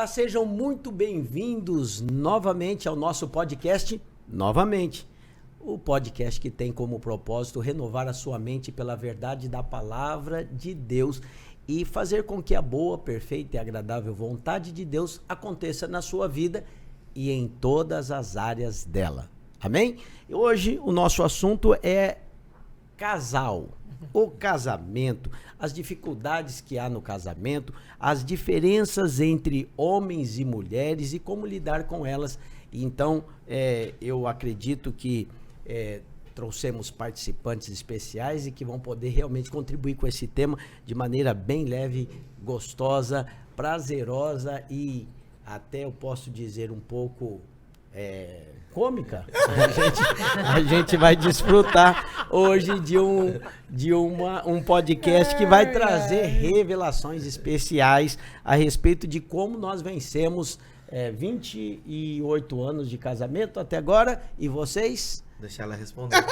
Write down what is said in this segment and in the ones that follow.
Olá, sejam muito bem-vindos novamente ao nosso podcast, o podcast que tem como propósito renovar a sua mente pela verdade da palavra de Deus e fazer com que a boa, perfeita e agradável vontade de Deus aconteça na sua vida e em todas as áreas dela. Amém? E hoje o nosso assunto é casal, o casamento, as dificuldades que há no casamento, as diferenças entre homens e mulheres e como lidar com elas. Então, eu acredito que trouxemos participantes especiais e que vão poder realmente contribuir com esse tema de maneira bem leve, gostosa, prazerosa e até eu posso dizer um pouco cômica. A gente vai desfrutar hoje de um podcast que vai trazer revelações especiais a respeito de como nós vencemos 28 anos de casamento até agora. E vocês? Deixa ela responder.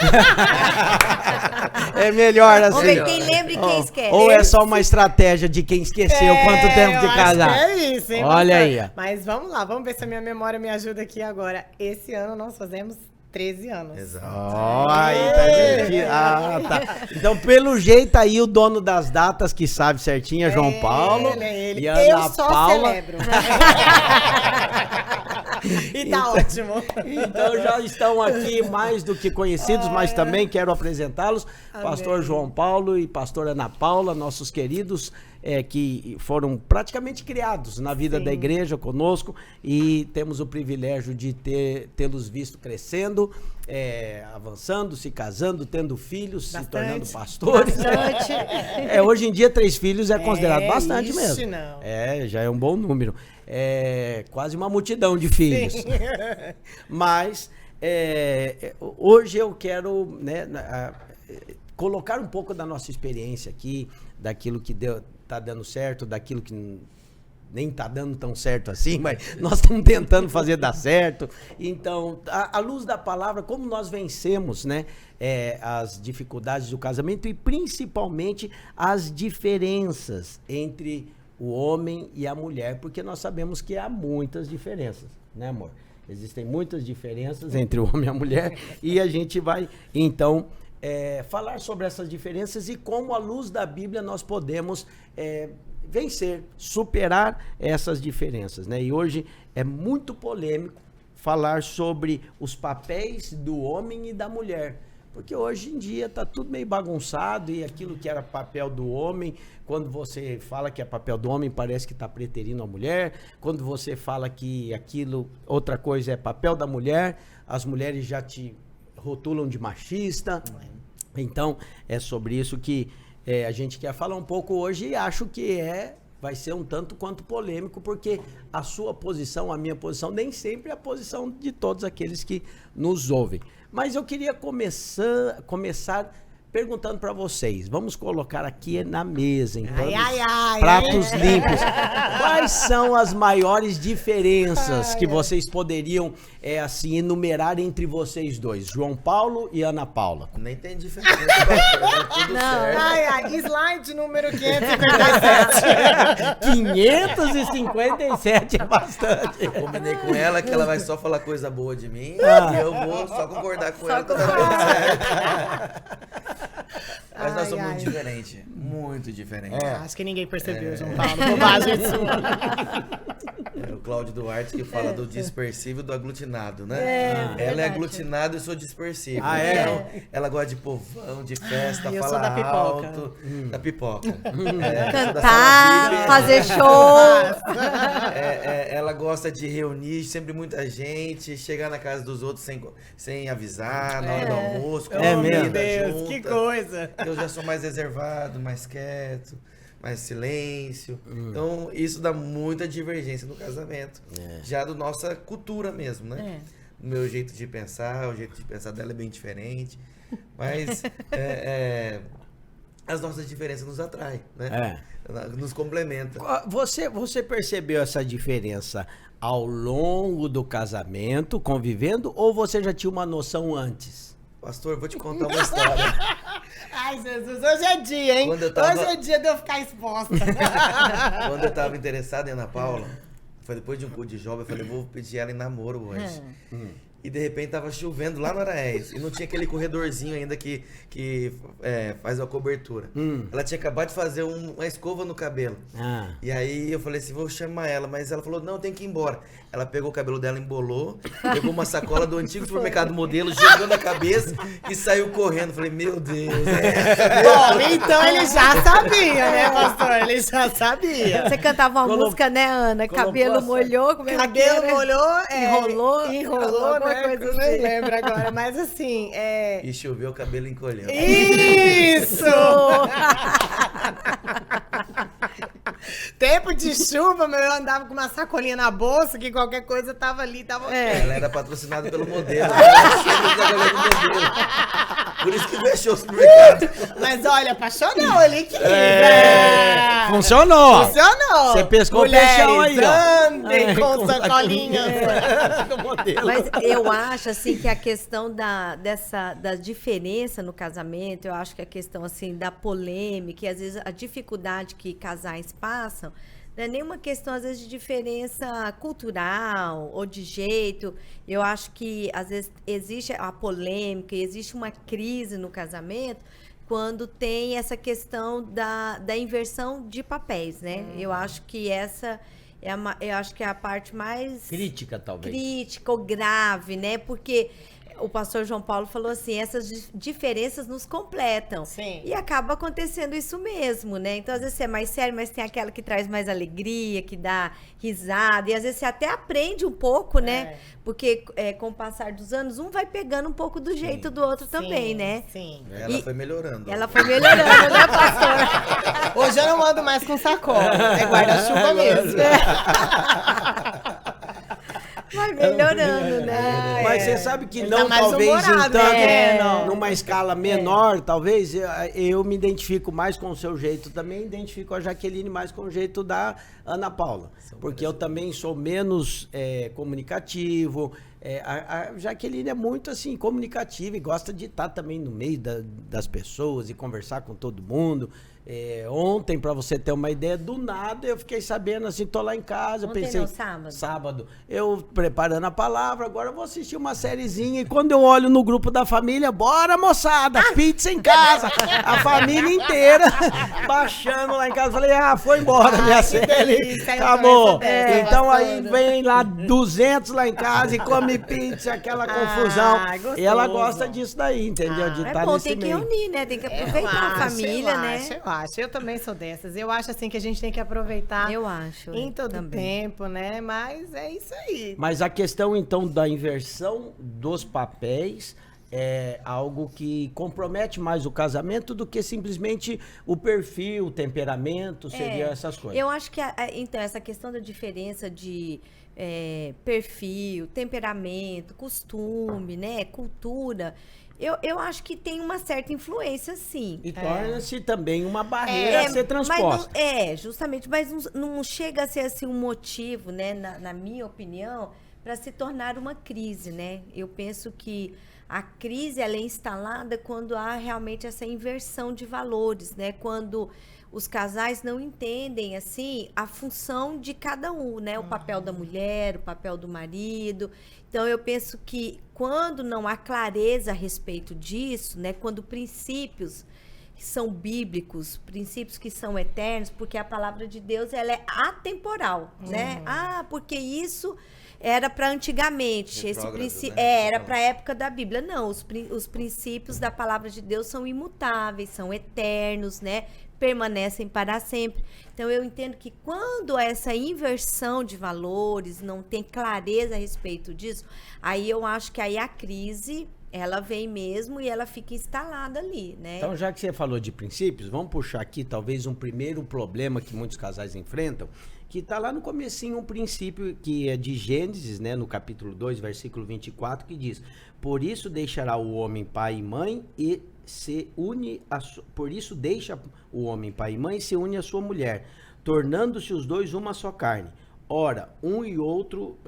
É melhor assim. Vamos ver quem lembra e quem esquece. Ou é só uma estratégia de quem esqueceu quanto tempo de casar? É isso, hein? Olha aí. Mas vamos lá, vamos ver se a minha memória me ajuda aqui agora. Esse ano nós fazemos 13 anos. Exato. Aí tá tá. Então, pelo jeito aí, o dono das datas que sabe certinho é João Paulo. Ele. E Ana Eu só Paula. celebro. E tá ótimo. Então já estão aqui mais do que conhecidos, mas também quero apresentá-los. Pastor João Paulo e pastora Ana Paula, nossos queridos que foram praticamente criados na vida da igreja conosco e temos o privilégio de tê-los visto crescendo, avançando, se casando, tendo filhos, se tornando pastores. Bastante. Hoje em dia 3 filhos é considerado bastante ixi, mesmo. não. Já é um bom número. Quase uma multidão de filhos. Mas hoje eu quero colocar um pouco da nossa experiência aqui, daquilo que tá dando certo, daquilo que nem tá dando tão certo assim, mas nós estamos tentando fazer dar certo. Então, à luz da palavra, como nós vencemos, as dificuldades do casamento e principalmente as diferenças entre o homem e a mulher, porque nós sabemos que há muitas diferenças, né, amor? Existem muitas diferenças entre o homem e a mulher e a gente vai, então, falar sobre essas diferenças e como, à luz da Bíblia, nós podemos vencer, superar essas diferenças, né? E hoje é muito polêmico falar sobre os papéis do homem e da mulher, porque hoje em dia está tudo meio bagunçado e aquilo que era papel do homem, quando você fala que é papel do homem, parece que está preterindo a mulher. Quando você fala que outra coisa é papel da mulher, as mulheres já te rotulam de machista. Então, é sobre isso que a gente quer falar um pouco hoje e acho que vai ser um tanto quanto polêmico, porque a sua posição, a minha posição, nem sempre é a posição de todos aqueles que nos ouvem. Mas eu queria começar perguntando para vocês. Vamos colocar aqui na mesa, em pratos limpos. Quais são as maiores diferenças que vocês poderiam enumerar entre vocês dois, João Paulo e Ana Paula? Nem tem diferença. Tudo certo. Slide número 557. 557 é bastante. Eu combinei com ela que ela vai só falar coisa boa de mim e eu vou só concordar com ela toda vez certo. Mas nós somos muito diferentes. Muito diferentes. Acho que ninguém percebeu, João Paulo. Bobagem sua. O Cláudio Duarte que fala do dispersivo e do aglutinado, né? Ela é aglutinada e eu sou dispersivo. Então, ela gosta de povão, de festa, eu fala sou da pipoca. alto. Da pipoca. Cantar, fazer show. Ela gosta de reunir sempre muita gente, chegar na casa dos outros sem avisar, na hora do almoço. Meu Deus, que coisa. Eu já sou mais reservado, mais quieto, mais silêncio. Então, isso dá muita divergência no casamento. Já da nossa cultura mesmo, né? O meu jeito de pensar, o jeito de pensar dela é bem diferente. Mas as nossas diferenças nos atraem, né? Nos complementa. Você percebeu essa diferença ao longo do casamento, convivendo, ou você já tinha uma noção antes? Pastor, vou te contar uma história. Ai, Jesus, hoje é dia, hein? Hoje é dia de eu ficar exposta. Quando eu tava interessado em Ana Paula, Foi depois de um culto de jovem, eu falei, vou pedir ela em namoro hoje. E de repente tava chovendo lá no Araés. E não tinha aquele corredorzinho ainda que faz a cobertura. Ela tinha acabado de fazer uma escova no cabelo. E aí eu falei assim, vou chamar ela. Mas ela falou, não, tem que ir embora. Ela pegou o cabelo dela, embolou, pegou uma sacola do antigo supermercado Modelo, jogou na cabeça e saiu correndo. Falei, meu Deus. Bom, então ele já sabia, né, pastor? Ele já sabia. Você cantava uma música, né, Ana? Cabelo molhou, como é que Cabelo era? molhou, enrolou, alguma né? coisa Eu assim. nem lembro agora, mas assim, E choveu, o cabelo encolheu. Isso! Tempo de chuva, eu andava com uma sacolinha na bolsa, que qualquer coisa tava ali, tava ok. Ela era patrocinada pelo Modelo. Ela sempre da galera do Modelo. Por isso que fechou o supermercado. Mas olha, apaixonou ele que Funcionou. Funcionou. Você pescou o Mulheres, peixão aí, ó. andem com sacolinhas. Do modelo. Mas eu acho, assim, que a questão da diferença no casamento, eu acho que a questão, assim, da polêmica e, às vezes, a dificuldade que casais passam, não é nenhuma questão, às vezes, de diferença cultural ou de jeito. Eu acho que, às vezes, existe a polêmica, existe uma crise no casamento quando tem essa questão da inversão de papéis, né? Eu acho que essa eu acho que é a parte mais Crítica, talvez. crítica ou grave, né? Porque o pastor João Paulo falou assim, essas diferenças nos completam. Sim. E acaba acontecendo isso mesmo, né? Então, às vezes, você é mais sério, mas tem aquela que traz mais alegria, que dá risada. E, às vezes, você até aprende um pouco, né? Porque, com o passar dos anos, um vai pegando um pouco do jeito do outro também, né? Sim. Ela foi melhorando. Ela foi melhorando, né, pastor? Hoje eu não ando mais com sacola, é guarda-chuva mesmo. Vai melhorando, né? Mas você sabe que Ele não, tá mais talvez, humorado, então, né? Não. numa escala menor, talvez, eu me identifico mais com o seu jeito também, identifico a Jaqueline mais com o jeito da Ana Paula. Porque eu também sou menos comunicativo. A Jaqueline é muito, assim, comunicativa e gosta de estar também no meio das pessoas e conversar com todo mundo. Ontem, pra você ter uma ideia, do nada eu fiquei sabendo, assim, tô lá em casa, Ontem pensei... não, sábado. Sábado. Eu preparando a palavra, agora eu vou assistir uma sériezinha e quando eu olho no grupo da família, bora moçada, pizza em casa, a família inteira baixando lá em casa. Falei, foi embora minha série, delícia, eu acabou. também sou dessa, Então aí pastora. vem lá 200 lá em casa e come pizza, aquela confusão. gostoso. E ela gosta disso daí, entendeu? De É estar bom, nesse tem que meio. reunir, né? Tem que aproveitar a família, né? Eu também sou dessas. Eu acho assim que a gente tem que aproveitar Eu acho. em todo também. tempo, né? Mas é isso aí. Mas a questão, então, da inversão dos papéis é algo que compromete mais o casamento do que simplesmente o perfil, o temperamento, seria essas coisas. Eu acho que, então, essa questão da diferença de perfil, temperamento, costume, né? Cultura... Eu acho que tem uma certa influência, sim. E torna-se também uma barreira a ser transposta. Mas justamente, mas não chega a ser assim um motivo, né, na minha opinião, para se tornar uma crise, né? Eu penso que a crise ela é instalada quando há realmente essa inversão de valores, né? Quando os casais não entendem, assim, a função de cada um, né? O papel da mulher, o papel do marido. Então, eu penso que quando não há clareza a respeito disso, né? Quando princípios que são bíblicos, princípios que são eternos, porque a palavra de Deus, ela é atemporal, né? Porque isso era para antigamente, esse princípio, era para a época da Bíblia. Não, os princípios da palavra de Deus são imutáveis, são eternos, né? Permanecem para sempre. Então, eu entendo que quando essa inversão de valores, não tem clareza a respeito disso, aí eu acho que aí a crise, ela vem mesmo e ela fica instalada ali, né? Então, já que você falou de princípios, vamos puxar aqui talvez um primeiro problema que muitos casais enfrentam, que está lá no comecinho, um princípio que é de Gênesis, né, no capítulo 2, versículo 24, que diz: por isso deixará o homem pai e mãe e se une por isso deixa o homem pai e mãe e se une à sua mulher, tornando-se os dois uma só carne. Ora, um e outro,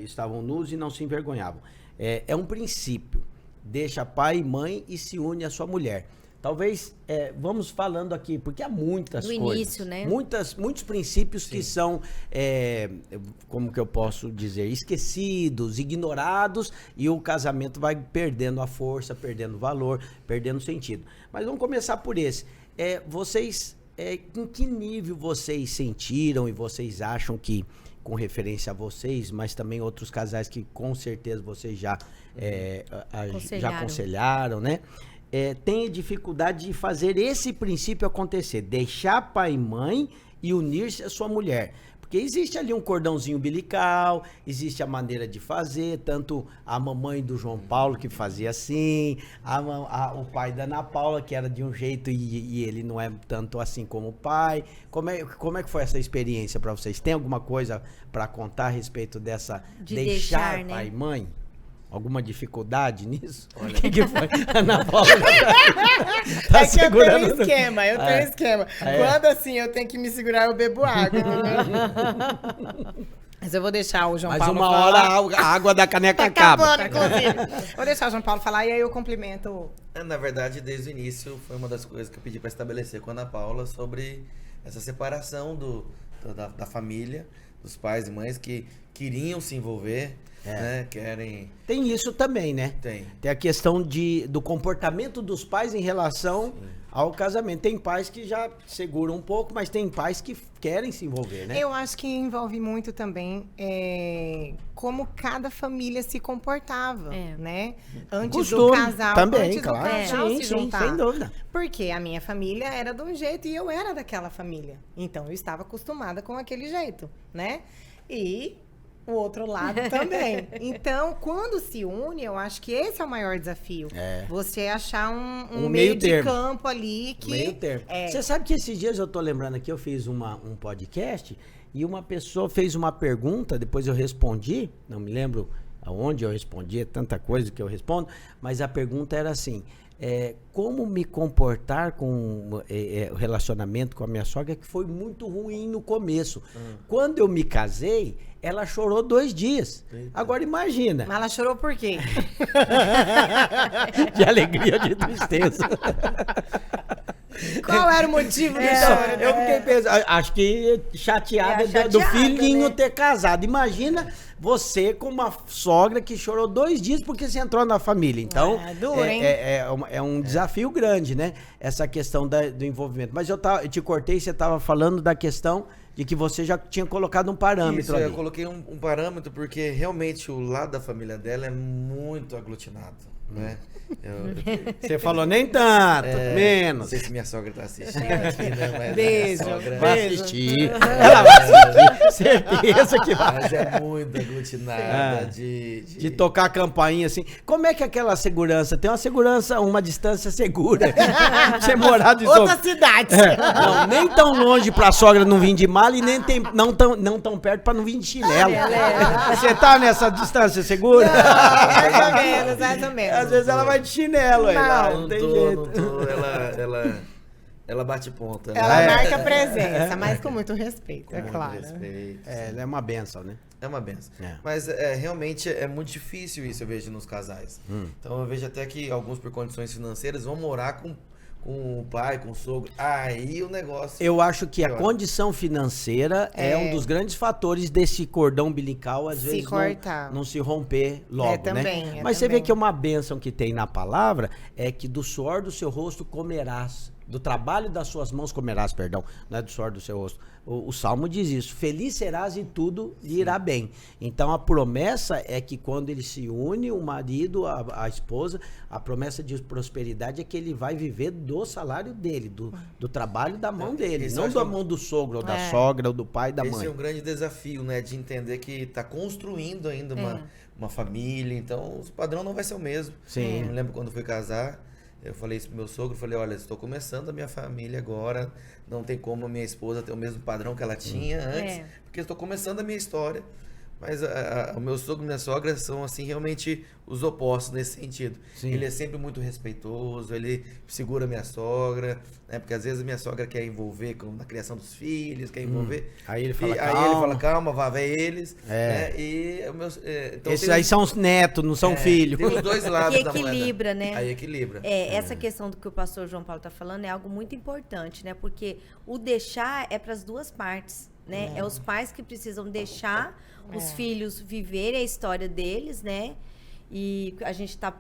estavam nus e não se envergonhavam. É um princípio. Deixa pai e mãe e se une à sua mulher. talvez vamos falando aqui, porque há muitas do coisas. início, né? Muitos princípios que são, como que eu posso dizer, esquecidos, ignorados, e o casamento vai perdendo a força, perdendo valor, perdendo sentido. Mas vamos começar por esse. Vocês, em que nível vocês sentiram e vocês acham que, com referência a vocês, mas também outros casais que com certeza vocês já aconselharam, né? Tem dificuldade de fazer esse princípio acontecer, deixar pai e mãe e unir-se à sua mulher. Porque existe ali um cordãozinho umbilical, existe a maneira de fazer, tanto a mamãe do João Paulo que fazia assim, o pai da Ana Paula que era de um jeito e ele não é tanto assim como o pai. Como é que foi essa experiência para vocês? Tem alguma coisa para contar a respeito dessa De deixar deixar, pai né? e mãe? Alguma dificuldade nisso? O que foi? Ana Paula tá É que eu segurando. tenho esquema, eu tenho esquema. Quando assim eu tenho que me segurar, eu bebo água, entendeu? Mas eu vou deixar o João Mas Paulo uma falar. hora a água da caneca acaba. Acabando, inclusive. Vou deixar o João Paulo falar e aí eu complemento. Na verdade, desde o início, foi uma das coisas que eu pedi para estabelecer com a Ana Paula sobre essa separação da família, dos pais e mães que queriam se envolver, né? Querem... Tem isso também, né? Tem. Tem a questão do comportamento dos pais em relação ao casamento. Tem pais que já seguram um pouco, mas tem pais que querem se envolver, né? Eu acho que envolve muito também como cada família se comportava, né? Antes do Costume casal, também, antes claro. do casal Sim, se sim, juntar. sem dúvida. Porque a minha família era de um jeito e eu era daquela família. Então eu estava acostumada com aquele jeito, né? E o outro lado também. Então, quando se une, eu acho que esse é o maior desafio. Você achar um meio de termo. campo ali que... Meio termo. Você sabe que esses dias eu tô lembrando aqui, eu fiz um podcast e uma pessoa fez uma pergunta, depois eu respondi, não me lembro aonde eu respondi, é tanta coisa que eu respondo, mas a pergunta era assim, como me comportar com o relacionamento com a minha sogra, que foi muito ruim no começo. Quando eu me casei, ela chorou 2 dias. Eita. Agora imagina, Mas ela chorou por quê? de alegria ou de tristeza. Qual era o motivo do Então, choro? eu fiquei pensando, acho que chateada, do chateada, filhinho né? ter casado. Imagina você com uma sogra que chorou 2 dias porque você entrou na família. Então, duro, hein? é um desafio grande, né? Essa questão do envolvimento. Mas eu te cortei, você estava falando da questão de que você já tinha colocado um parâmetro Isso, ali. eu coloquei um parâmetro porque realmente o lado da família dela é muito aglutinado, né? Você falou nem tanto, Não menos. sei se minha sogra tá assistindo aqui, né? Mas Beijo, minha sogra, Vai beijo. assistir. Ela vai assistir. Certeza que vai. Mas é muito aglutinada De tocar a campainha assim. Como é que é aquela segurança? Tem uma segurança, uma distância segura. Você morar de Outra cidade. Não, nem tão longe pra sogra não vir de mala e nem não tão perto pra não vir de chinelo. Você tá nessa distância segura? Mais ou menos, mais ou menos. Às vezes ela vai de chinelo aí. Não tem jeito. Não tô. Ela bate ponta. né? Ela marca presença, mas com muito respeito, Com é muito claro. respeito. Ela é uma benção, né? É uma benção. É. Mas realmente é muito difícil isso, eu vejo nos casais. Então eu vejo até que alguns, por condições financeiras, vão morar com o pai, com o sogro. Aí o negócio... Eu acho que a Pior. condição financeira é um dos grandes fatores desse cordão umbilical, às Se vezes, cortar. não se romper logo, também, né? é Mas você vê também. que uma bênção que tem na palavra é que do suor do seu rosto comerás. Do trabalho das suas mãos comerás, perdão. Não é do suor do seu rosto. O Salmo diz isso. Feliz serás e tudo lhe irá bem. Então a promessa é que quando ele se une, o marido, a esposa, a promessa de prosperidade é que ele vai viver do salário dele, do trabalho da mão dele, Isso eu não acho da que- mão do sogro, ou da É. sogra, ou do pai, da Esse mãe. é um grande desafio, né? De entender que tá construindo ainda uma família. Então o padrão não vai ser o mesmo. Sim. Eu me lembro quando fui casar, eu falei isso pro meu sogro, falei, olha, estou começando a minha família agora, não tem como a minha esposa ter o mesmo padrão que ela tinha antes, porque eu estou começando a minha história. Mas o meu sogro e minha sogra são, assim, realmente os opostos nesse sentido. Sim. Ele é sempre muito respeitoso, ele segura minha sogra, né? Porque às vezes a minha sogra quer envolver na criação dos filhos, quer envolver... Aí ele fala, aí ele fala, calma, vá, vai eles. É. Né? E então esses aí são os netos, não são filhos. Tem os dois lados que da moeda. equilibra, né? Aí equilibra. Essa questão do que o pastor João Paulo está falando é algo muito importante, né? Porque o deixar é para as duas partes, né? É os pais que precisam deixar os filhos viverem a história deles, né? E a gente está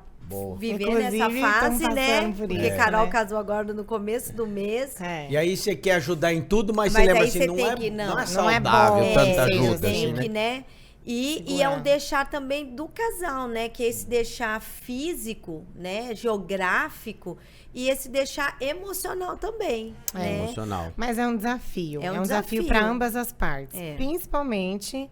vivendo Inclusive, essa fase, né? por Porque isso, Carol né? casou agora no começo do mês. E aí você quer ajudar em tudo, mas você Mas lembra aí assim, você não tem é, que- não é não é saudável bom, tanta sim, ajuda, tem assim, que, né? né? E é Segurar. um deixar também do casal, né? Que é esse deixar físico, né? Geográfico e esse deixar emocional também, né? Emocional. Mas é um desafio. É um desafio desafio. para ambas as partes. É. Principalmente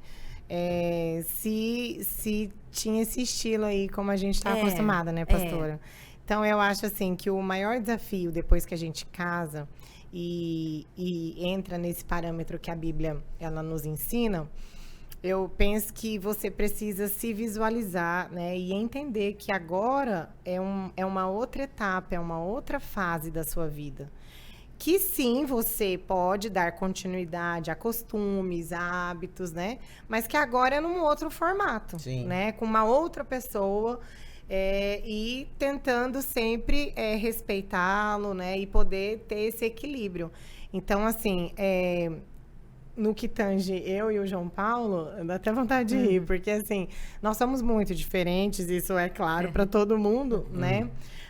se tinha esse estilo aí, como a gente está acostumada, né, pastora? Então, eu acho assim que o maior desafio depois que a gente casa e entra nesse parâmetro que a Bíblia ela nos ensina, eu penso que você precisa se visualizar, né, e entender que agora é uma outra etapa, é uma outra fase da sua vida. Que sim, você pode dar continuidade a costumes, a hábitos, né? Mas que agora é num outro formato, Sim. né? Com uma outra pessoa e tentando sempre respeitá-lo, né? E poder ter esse equilíbrio. Então, assim, no que tange eu e o João Paulo, dá até vontade de rir, porque, assim, nós somos muito diferentes, isso é claro para todo mundo, né?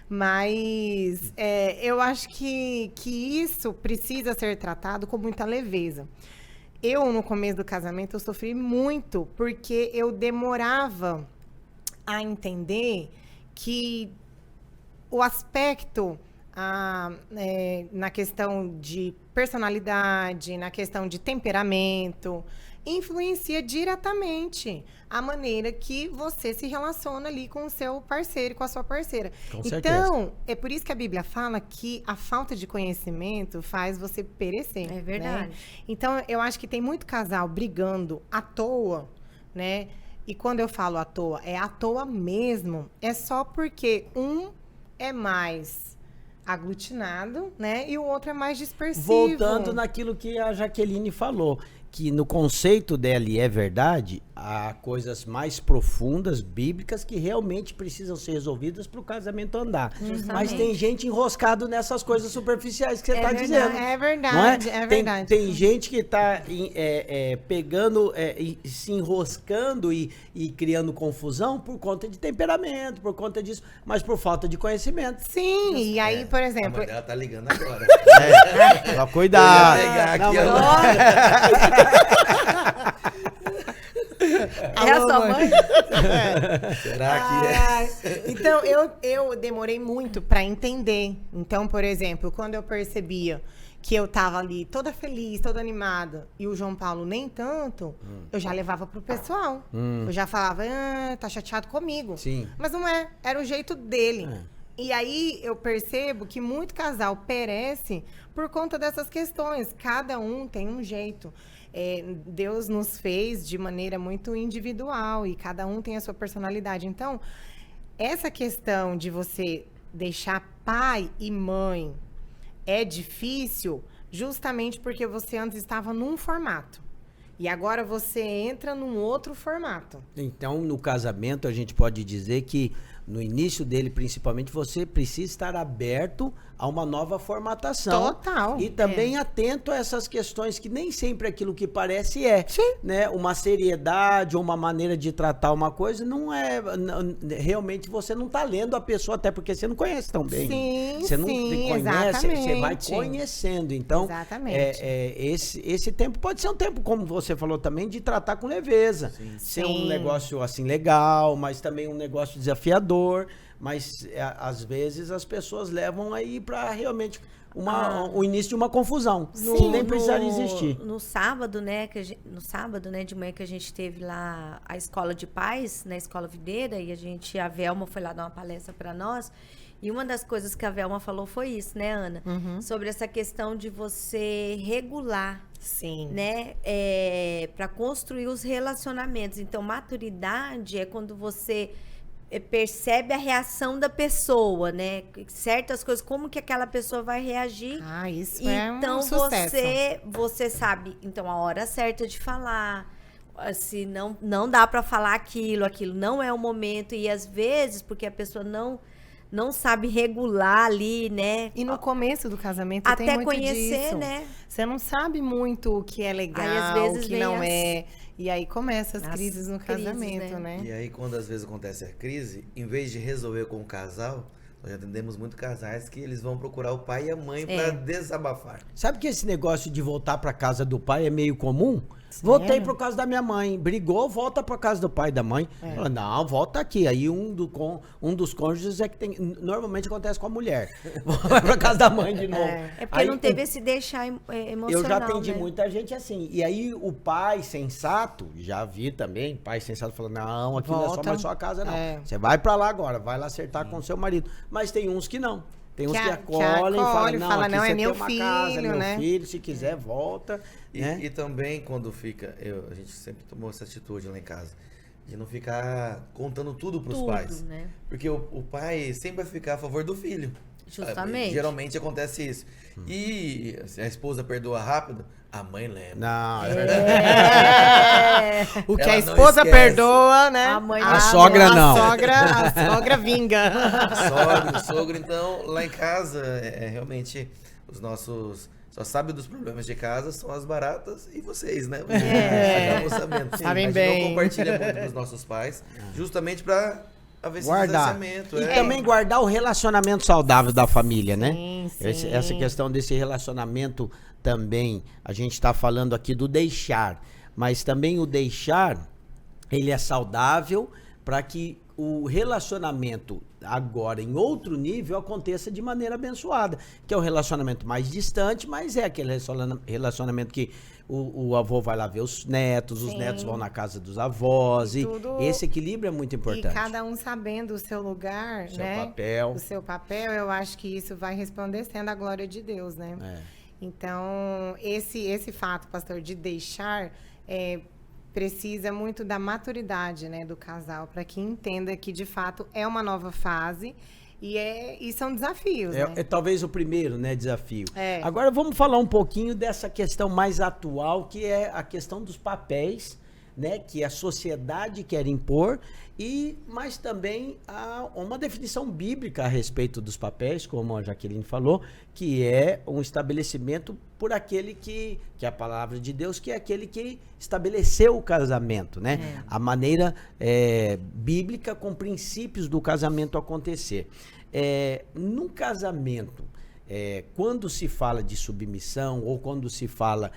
Mas eu acho que isso precisa ser tratado com muita leveza. Eu, no começo do casamento, eu sofri muito, porque eu demorava a entender que o aspecto na questão de personalidade, na questão de temperamento, influencia diretamente a maneira que você se relaciona ali com o seu parceiro, com a sua parceira. Com certeza. Então, é por isso que a Bíblia fala que a falta de conhecimento faz você perecer. É verdade. Né? Então, eu acho que tem muito casal brigando à toa, né? E quando eu falo à toa, é à toa mesmo. É só porque um é mais aglutinado, né? E o outro é mais dispersivo. Voltando naquilo que a Jaqueline falou, que no conceito dela, e é verdade, há coisas mais profundas, bíblicas, que realmente precisam ser resolvidas para o casamento andar. Mas tem gente enroscado nessas coisas superficiais que você está dizendo. É verdade, não é? é verdade. Tem gente que está pegando, e se enroscando e criando confusão por conta de temperamento, por conta disso, mas por falta de conhecimento. Sim, e aí, por A exemplo... mãe dela tá ligando agora. Só cuidado. Eu ia pegar Não, aqui, mas- É a sua mãe? Será que é? Ai, então, eu demorei muito para entender. Então, por exemplo, quando eu percebia que eu tava ali toda feliz, toda animada, e o João Paulo nem tanto, eu já levava pro pessoal. Eu já falava, tá chateado comigo. Sim. Mas não é, era o jeito dele. E aí eu percebo que muito casal perece por conta dessas questões. Cada um tem um jeito. Deus nos fez de maneira muito individual e cada um tem a sua personalidade. Então, essa questão de você deixar pai e mãe é difícil justamente porque você antes estava num formato. E agora você entra num outro formato. Então, no casamento, a gente pode dizer que no início dele, principalmente, você precisa estar aberto a uma nova formatação. Total. E também atento a essas questões que nem sempre aquilo que parece é. Sim. Né? Uma seriedade ou uma maneira de tratar uma coisa não é... realmente você não está lendo a pessoa, até porque você não conhece tão bem. Sim, você não sim, conhece, você vai exatamente. conhecendo. Então, Exatamente. esse tempo pode ser um tempo, como você falou também, de tratar com leveza. Ser um Sim. negócio assim legal, mas também um negócio desafiador. Mas às vezes as pessoas levam aí para realmente o início de uma confusão. Que nem precisaria existir. No sábado, né, de manhã que a gente teve lá a escola de pais, na Escola Videira, e a Velma foi lá dar uma palestra para nós. E uma das coisas que a Velma falou foi isso, né, Ana? Sobre essa questão de você regular, Sim. Né? Para construir os relacionamentos. Então, maturidade é quando você percebe a reação da pessoa, né? Certas coisas, como que aquela pessoa vai reagir. Isso então, é um sucesso. você sabe, então, a hora certa de falar. Se não dá para falar aquilo não é o momento. E às vezes, porque a pessoa não sabe regular ali, né? E no começo do casamento até tem muito conhecer, disso. né? Você não sabe muito o que é legal, aí, às vezes, o que não é. E aí começam as crises no casamento, né? E aí, quando às vezes acontece a crise, em vez de resolver com o casal, nós já atendemos muito casais que eles vão procurar o pai e a mãe para desabafar. Sabe que esse negócio de voltar para casa do pai é meio comum? Voltei para casa da minha mãe. Brigou, volta para casa do pai e da mãe. Fala, não, volta aqui. Aí um dos cônjuges é que tem... Normalmente acontece com a mulher. Vai para casa da mãe de novo. É porque aí, não teve esse deixar emocional, eu já atendi né? muita gente assim. E aí o pai sensato, já vi também, pai sensato falando, não, aqui não é só mais sua casa, não. Você vai para lá agora, vai lá acertar com seu marido. Mas tem uns que não. Tem uns que acolhem e falam, não, aqui não, você é meu tem uma filho, casa, né? meu filho, se quiser, volta. E também quando fica, a gente sempre tomou essa atitude lá em casa, de não ficar contando tudo pros pais. Né? Porque o pai sempre vai ficar a favor do filho. Justamente. Geralmente acontece isso. E se a esposa perdoa rápido, a mãe lembra. Não, O que a esposa perdoa, né? A sogra não. A sogra vinga. Sogro, então, lá em casa, realmente, os nossos... Só sabe dos problemas de casa são as baratas e vocês, né? Sabendo. Sabem a gente bem. não compartilha muito com os nossos pais, justamente para haver esse guardar. distanciamento. E também guardar o relacionamento saudável da família, né? Sim. Essa questão desse relacionamento também, a gente está falando aqui do deixar, mas também o deixar, ele é saudável para que o relacionamento agora em outro nível aconteça de maneira abençoada, que é o relacionamento mais distante, mas é aquele relacionamento que o avô vai lá ver os netos, os netos vão na casa dos avós, e esse equilíbrio é muito importante. E cada um sabendo o seu lugar, papel. O seu papel, eu acho que isso vai resplandecendo a glória de Deus, né? Então, esse fato, pastor, de deixar, precisa muito da maturidade, né, do casal, para que entenda que, de fato, é uma nova fase e são desafios, né? É talvez o primeiro, né, desafio. Agora vamos falar um pouquinho dessa questão mais atual, que é a questão dos papéis, né, que a sociedade quer impor, mas também há uma definição bíblica a respeito dos papéis, como a Jaqueline falou, que é um estabelecimento por aquele que é a palavra de Deus, que é aquele que estabeleceu o casamento, né? A maneira bíblica com princípios do casamento acontecer. Num casamento, quando se fala de submissão ou quando se fala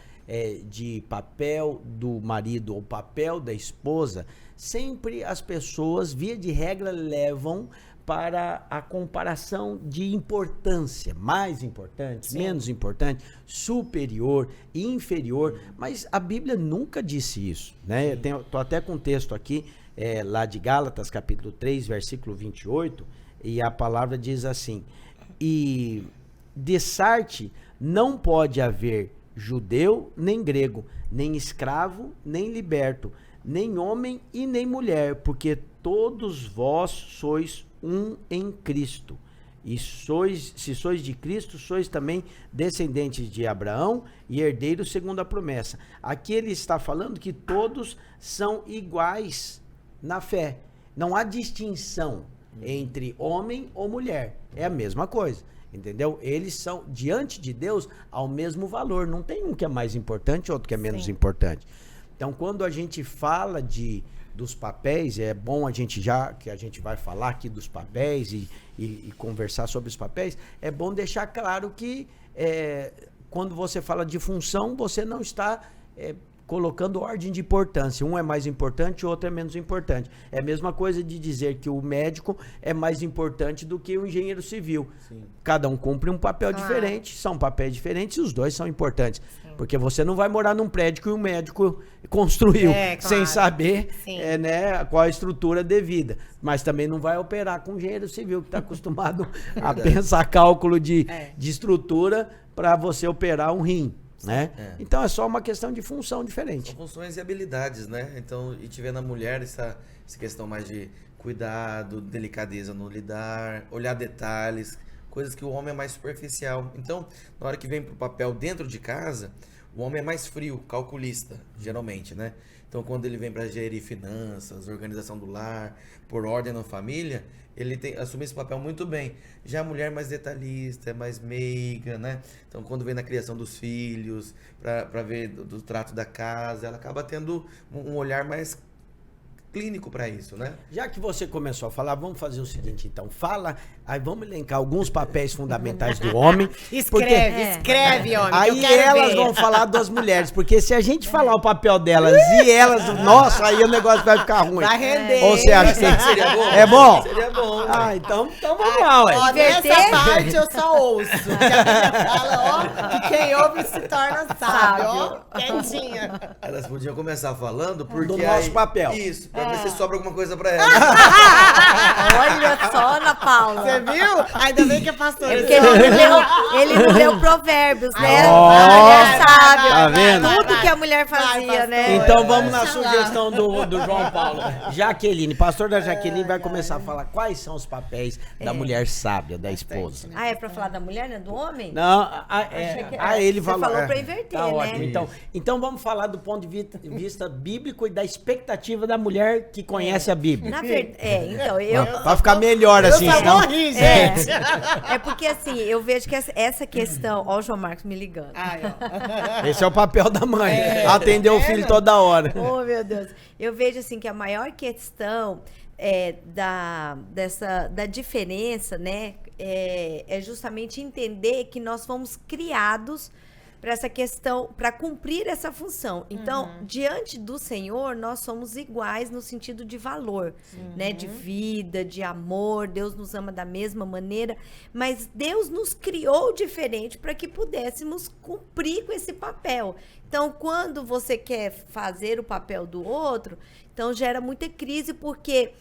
de papel do marido ou papel da esposa, sempre as pessoas, via de regra, levam para a comparação de importância, mais importante, menos importante, superior, inferior, mas a Bíblia nunca disse isso, né? Estou até com um texto aqui, lá de Gálatas, capítulo 3, versículo 28, e a palavra diz assim, e de Sarte não pode haver judeu nem grego, nem escravo nem liberto, nem homem e nem mulher, porque todos vós sois um em Cristo. E se sois de Cristo, sois também descendentes de Abraão e herdeiros segundo a promessa. Aqui ele está falando que todos são iguais na fé. Não há distinção entre homem ou mulher. É a mesma coisa. Entendeu? Eles são, diante de Deus, ao mesmo valor. Não tem um que é mais importante e outro que é menos importante. Então, quando a gente fala dos papéis, é bom que a gente vai falar aqui dos papéis e conversar sobre os papéis, é bom deixar claro que quando você fala de função, você não está colocando ordem de importância. Um é mais importante, o outro é menos importante. É a mesma coisa de dizer que o médico é mais importante do que o engenheiro civil. Sim. Cada um cumpre um papel diferente, são papéis diferentes e os dois são importantes. Sim. Porque você não vai morar num prédio que o médico construiu sem saber né, qual a estrutura devida. Mas também não vai operar com o engenheiro civil que está acostumado a pensar cálculo de estrutura para você operar um rim. né? Então é só uma questão de função diferente. São funções e habilidades, né? Então, e tiver na mulher essa questão mais de cuidado, delicadeza no lidar, olhar detalhes, coisas que o homem é mais superficial. Então, na hora que vem pro papel dentro de casa, o homem é mais frio, calculista, geralmente, né? Então, quando ele vem para gerir finanças, organização do lar, por ordem na família, ele assume esse papel muito bem. Já a mulher é mais detalhista, é mais meiga, né? Então, quando vem na criação dos filhos, para ver do trato da casa, ela acaba tendo um olhar mais clínico para isso, né? Já que você começou a falar, vamos fazer o seguinte, então. Fala, aí vamos elencar alguns papéis fundamentais do homem. Escreve, homem. Aí elas vão falar das mulheres, porque se a gente falar o papel delas e elas, nossa, aí o negócio vai ficar ruim. Vai render. Ou você acha que Seria bom? é bom? Seria bom. Ah, então vamos lá, ué. Ó, nessa parte eu só ouço. Que a Bíblia fala, ó, que quem ouve se torna sábio. Ó, quietinha. Elas podiam começar falando porque Do nosso papel. Isso, pra ver se sobra alguma coisa pra elas. Olha só, Ana Paula. Você viu? Ainda bem que a pastora... É porque ele não leu Provérbios, né? Ó, A mulher sábia. tá vendo? Tudo que a mulher fazia, né? Então vamos na sugestão do João Paulo. Jaqueline, pastor da Jaqueline vai começar a falar quais são os papéis da mulher sábia, da esposa. Ah, é pra falar da mulher, né? Do homem? Não, ele Você falou. falou pra inverter, tá né? ótimo. Então vamos falar do ponto de vista bíblico e da expectativa da mulher que conhece a Bíblia. Na verdade, então, eu... Vai ficar melhor assim, só senão... morri, gente. É porque assim, eu vejo que essa questão... Ó o João Marcos me ligando. Ai, ó. Esse é o papel da mãe. Atender o filho toda hora. Oh, meu Deus. Eu vejo assim que a maior questão da diferença, né? É justamente entender que nós fomos criados para essa questão, para cumprir essa função. Então, diante do Senhor, nós somos iguais no sentido de valor, né? De vida, de amor. Deus nos ama da mesma maneira, mas Deus nos criou diferente para que pudéssemos cumprir com esse papel. Então, quando você quer fazer o papel do outro, então gera muita crise, porque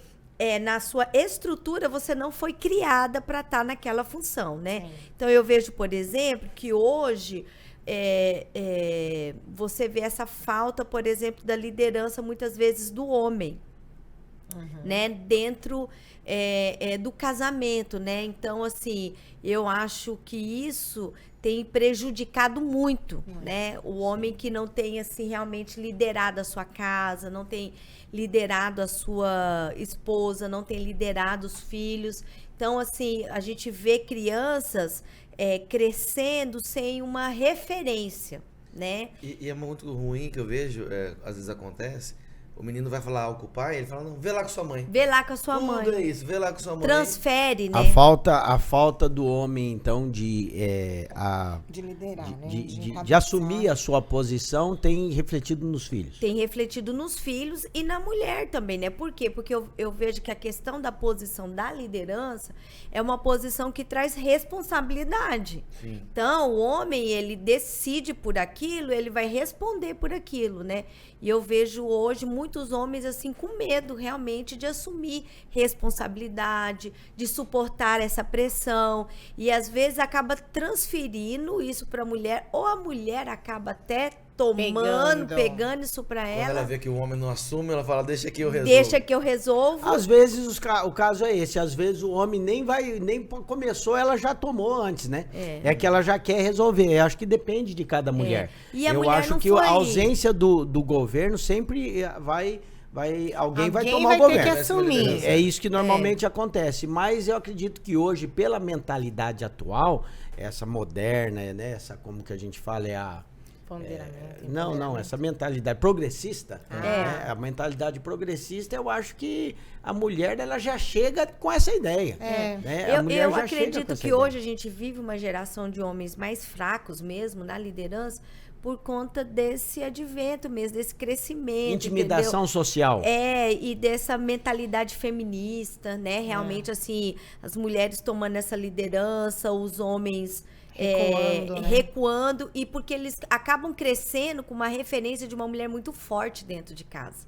na sua estrutura você não foi criada para estar naquela função, né? Sim. Então, eu vejo, por exemplo, que hoje... você vê essa falta, por exemplo, da liderança muitas vezes do homem, né, dentro do casamento, né? Então, assim, eu acho que isso tem prejudicado muito, né? O homem que não tem, assim, realmente liderado a sua casa, não tem liderado a sua esposa, não tem liderado os filhos. Então, assim, a gente vê crianças crescendo sem uma referência, né? E é muito ruim que eu vejo, às vezes acontece, o menino vai falar algo com o pai, ele fala, não, vê lá com sua mãe. Vê lá com a sua mãe. Tudo é isso, vê lá com sua mãe. Transfere, né? A falta do homem, então, de liderar, né? De assumir a sua posição tem refletido nos filhos. Tem refletido nos filhos e na mulher também, né? Por quê? Porque eu vejo que a questão da posição da liderança é uma posição que traz responsabilidade. Sim. Então, o homem, ele decide por aquilo, ele vai responder por aquilo, né? E eu vejo hoje muitos homens, assim, com medo realmente de assumir responsabilidade, de suportar essa pressão. E às vezes acaba transferindo isso para a mulher, ou a mulher acaba até pegando isso pra ela. Quando ela vê que o homem não assume, ela fala, deixa que eu resolvo. Deixa que eu resolvo. Às vezes o caso é esse, às vezes o homem nem começou, ela já tomou antes, né? É que ela já quer resolver. Eu acho que depende de cada mulher. E a eu mulher acho não que foi... a ausência do governo sempre alguém vai tomar vai o governo. Ter que assumir. É isso que normalmente acontece. Mas eu acredito que hoje, pela mentalidade atual, essa moderna, né? Essa, como que a gente fala, essa mentalidade progressista, a mentalidade progressista, eu acho que a mulher ela já chega com essa ideia. Né? Eu acredito que hoje a gente vive uma geração de homens mais fracos mesmo na liderança por conta desse advento mesmo, desse crescimento. Intimidação social. E dessa mentalidade feminista, né? Realmente, assim, as mulheres tomando essa liderança, os homens... recuando, e porque eles acabam crescendo com uma referência de uma mulher muito forte dentro de casa,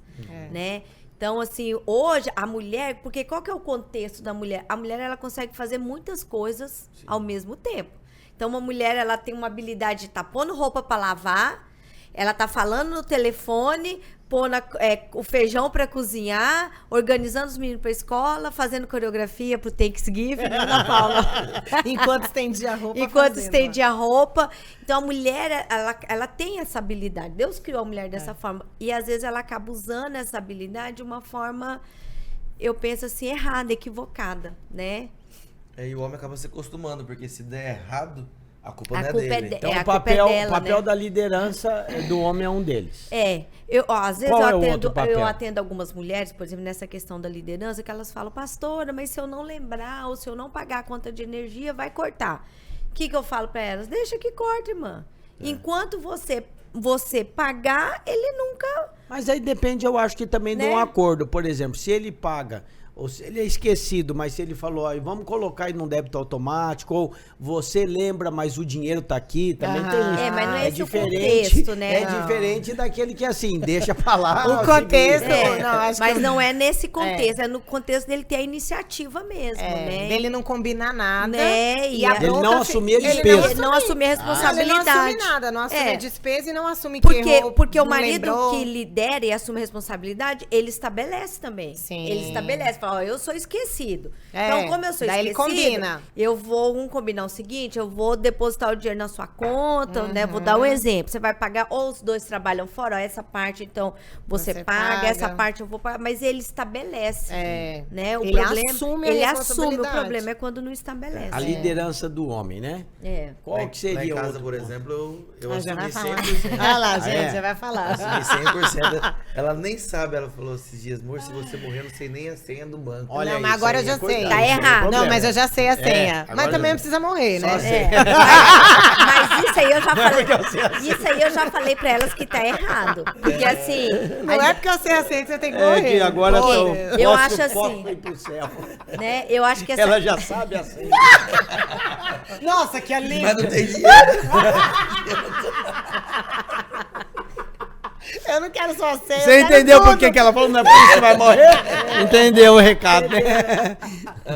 né? Então, assim, hoje a mulher, porque qual que é o contexto da mulher? A mulher, ela consegue fazer muitas coisas ao mesmo tempo. Então, uma mulher, ela tem uma habilidade de estar pondo roupa para lavar, ela tá falando no telefone, pondo o feijão para cozinhar, organizando os meninos para escola, fazendo coreografia pro Thanksgiving, né, Ana Paula? Enquanto estendia a roupa. Enquanto estendia a roupa. Então, a mulher, ela tem essa habilidade. Deus criou a mulher dessa forma. E, às vezes, ela acaba usando essa habilidade de uma forma, eu penso assim, errada, equivocada, né? E o homem acaba se acostumando, porque se der errado, a culpa não é dele. Então, a o papel, culpa é dela, papel né? da liderança do homem é um deles. Às vezes Qual é o outro papel? eu atendo algumas mulheres, por exemplo, nessa questão da liderança, que elas falam, pastora, mas se eu não lembrar ou se eu não pagar a conta de energia, vai cortar. O que eu falo para elas? Deixa que corte, irmã. Enquanto você pagar, ele nunca... Mas aí depende, eu acho que também de um acordo. Por exemplo, se ele paga, ou se ele é esquecido, mas se ele falou, ó, vamos colocar aí num débito automático, ou você lembra, mas o dinheiro tá aqui, também tem isso. mas não é esse diferente, o contexto, né? É diferente daquele que assim, deixa pra lá. O contexto, mas não é nesse contexto, é no contexto dele ter a iniciativa mesmo, né? Dele não combinar nada. Né? E a ele bronca não assumir a Ele despesa. não assumir a responsabilidade. Ele não assume nada, não assume a despesa e não assume Porque, que errou, porque o não marido lembrou. que lidera e assume a responsabilidade, ele estabelece também. Sim. Ele estabelece, fala, ó, eu sou esquecido. Então, como eu sou daí ele esquecido, combina. vamos combinar o seguinte, eu vou depositar o dinheiro na sua conta, né? Vou dar um exemplo. Você vai pagar, ou os dois trabalham fora, ó, essa parte, então, você paga, essa parte eu vou pagar, mas ele estabelece. Né? Ele assume a ele assume, o responsabilidade. problema é quando não estabelece. A liderança do homem, né? Qual que seria lá em casa, outro por ponto? exemplo, eu Já vai assumi falar. 100%. Olha lá, gente, já vai falar. Assumi 100%. Ela nem sabe, ela falou esses dias, amor, se você morrer, eu não sei nem a senha do banco. Olha Não, aí, mas agora isso aí eu já é sei. cuidado, Tá isso aí é errado. problema. Não, mas eu já sei a senha. agora Mas também já- não precisa morrer, né? Mas isso aí eu já falei. Isso aí eu já falei pra elas que tá errado. Porque assim. Não é porque você aceita que você tem que É morrer. que agora Porque tô, eu posso- acho assim- posso ir pro céu. Né, eu acho que essa. Ela já sabe assim. Nossa, que alívio. Mas não tem dinheiro. Eu não quero só senha. Você entendeu por que ela falou? Não é por isso que vai morrer? Entendeu o recado, né?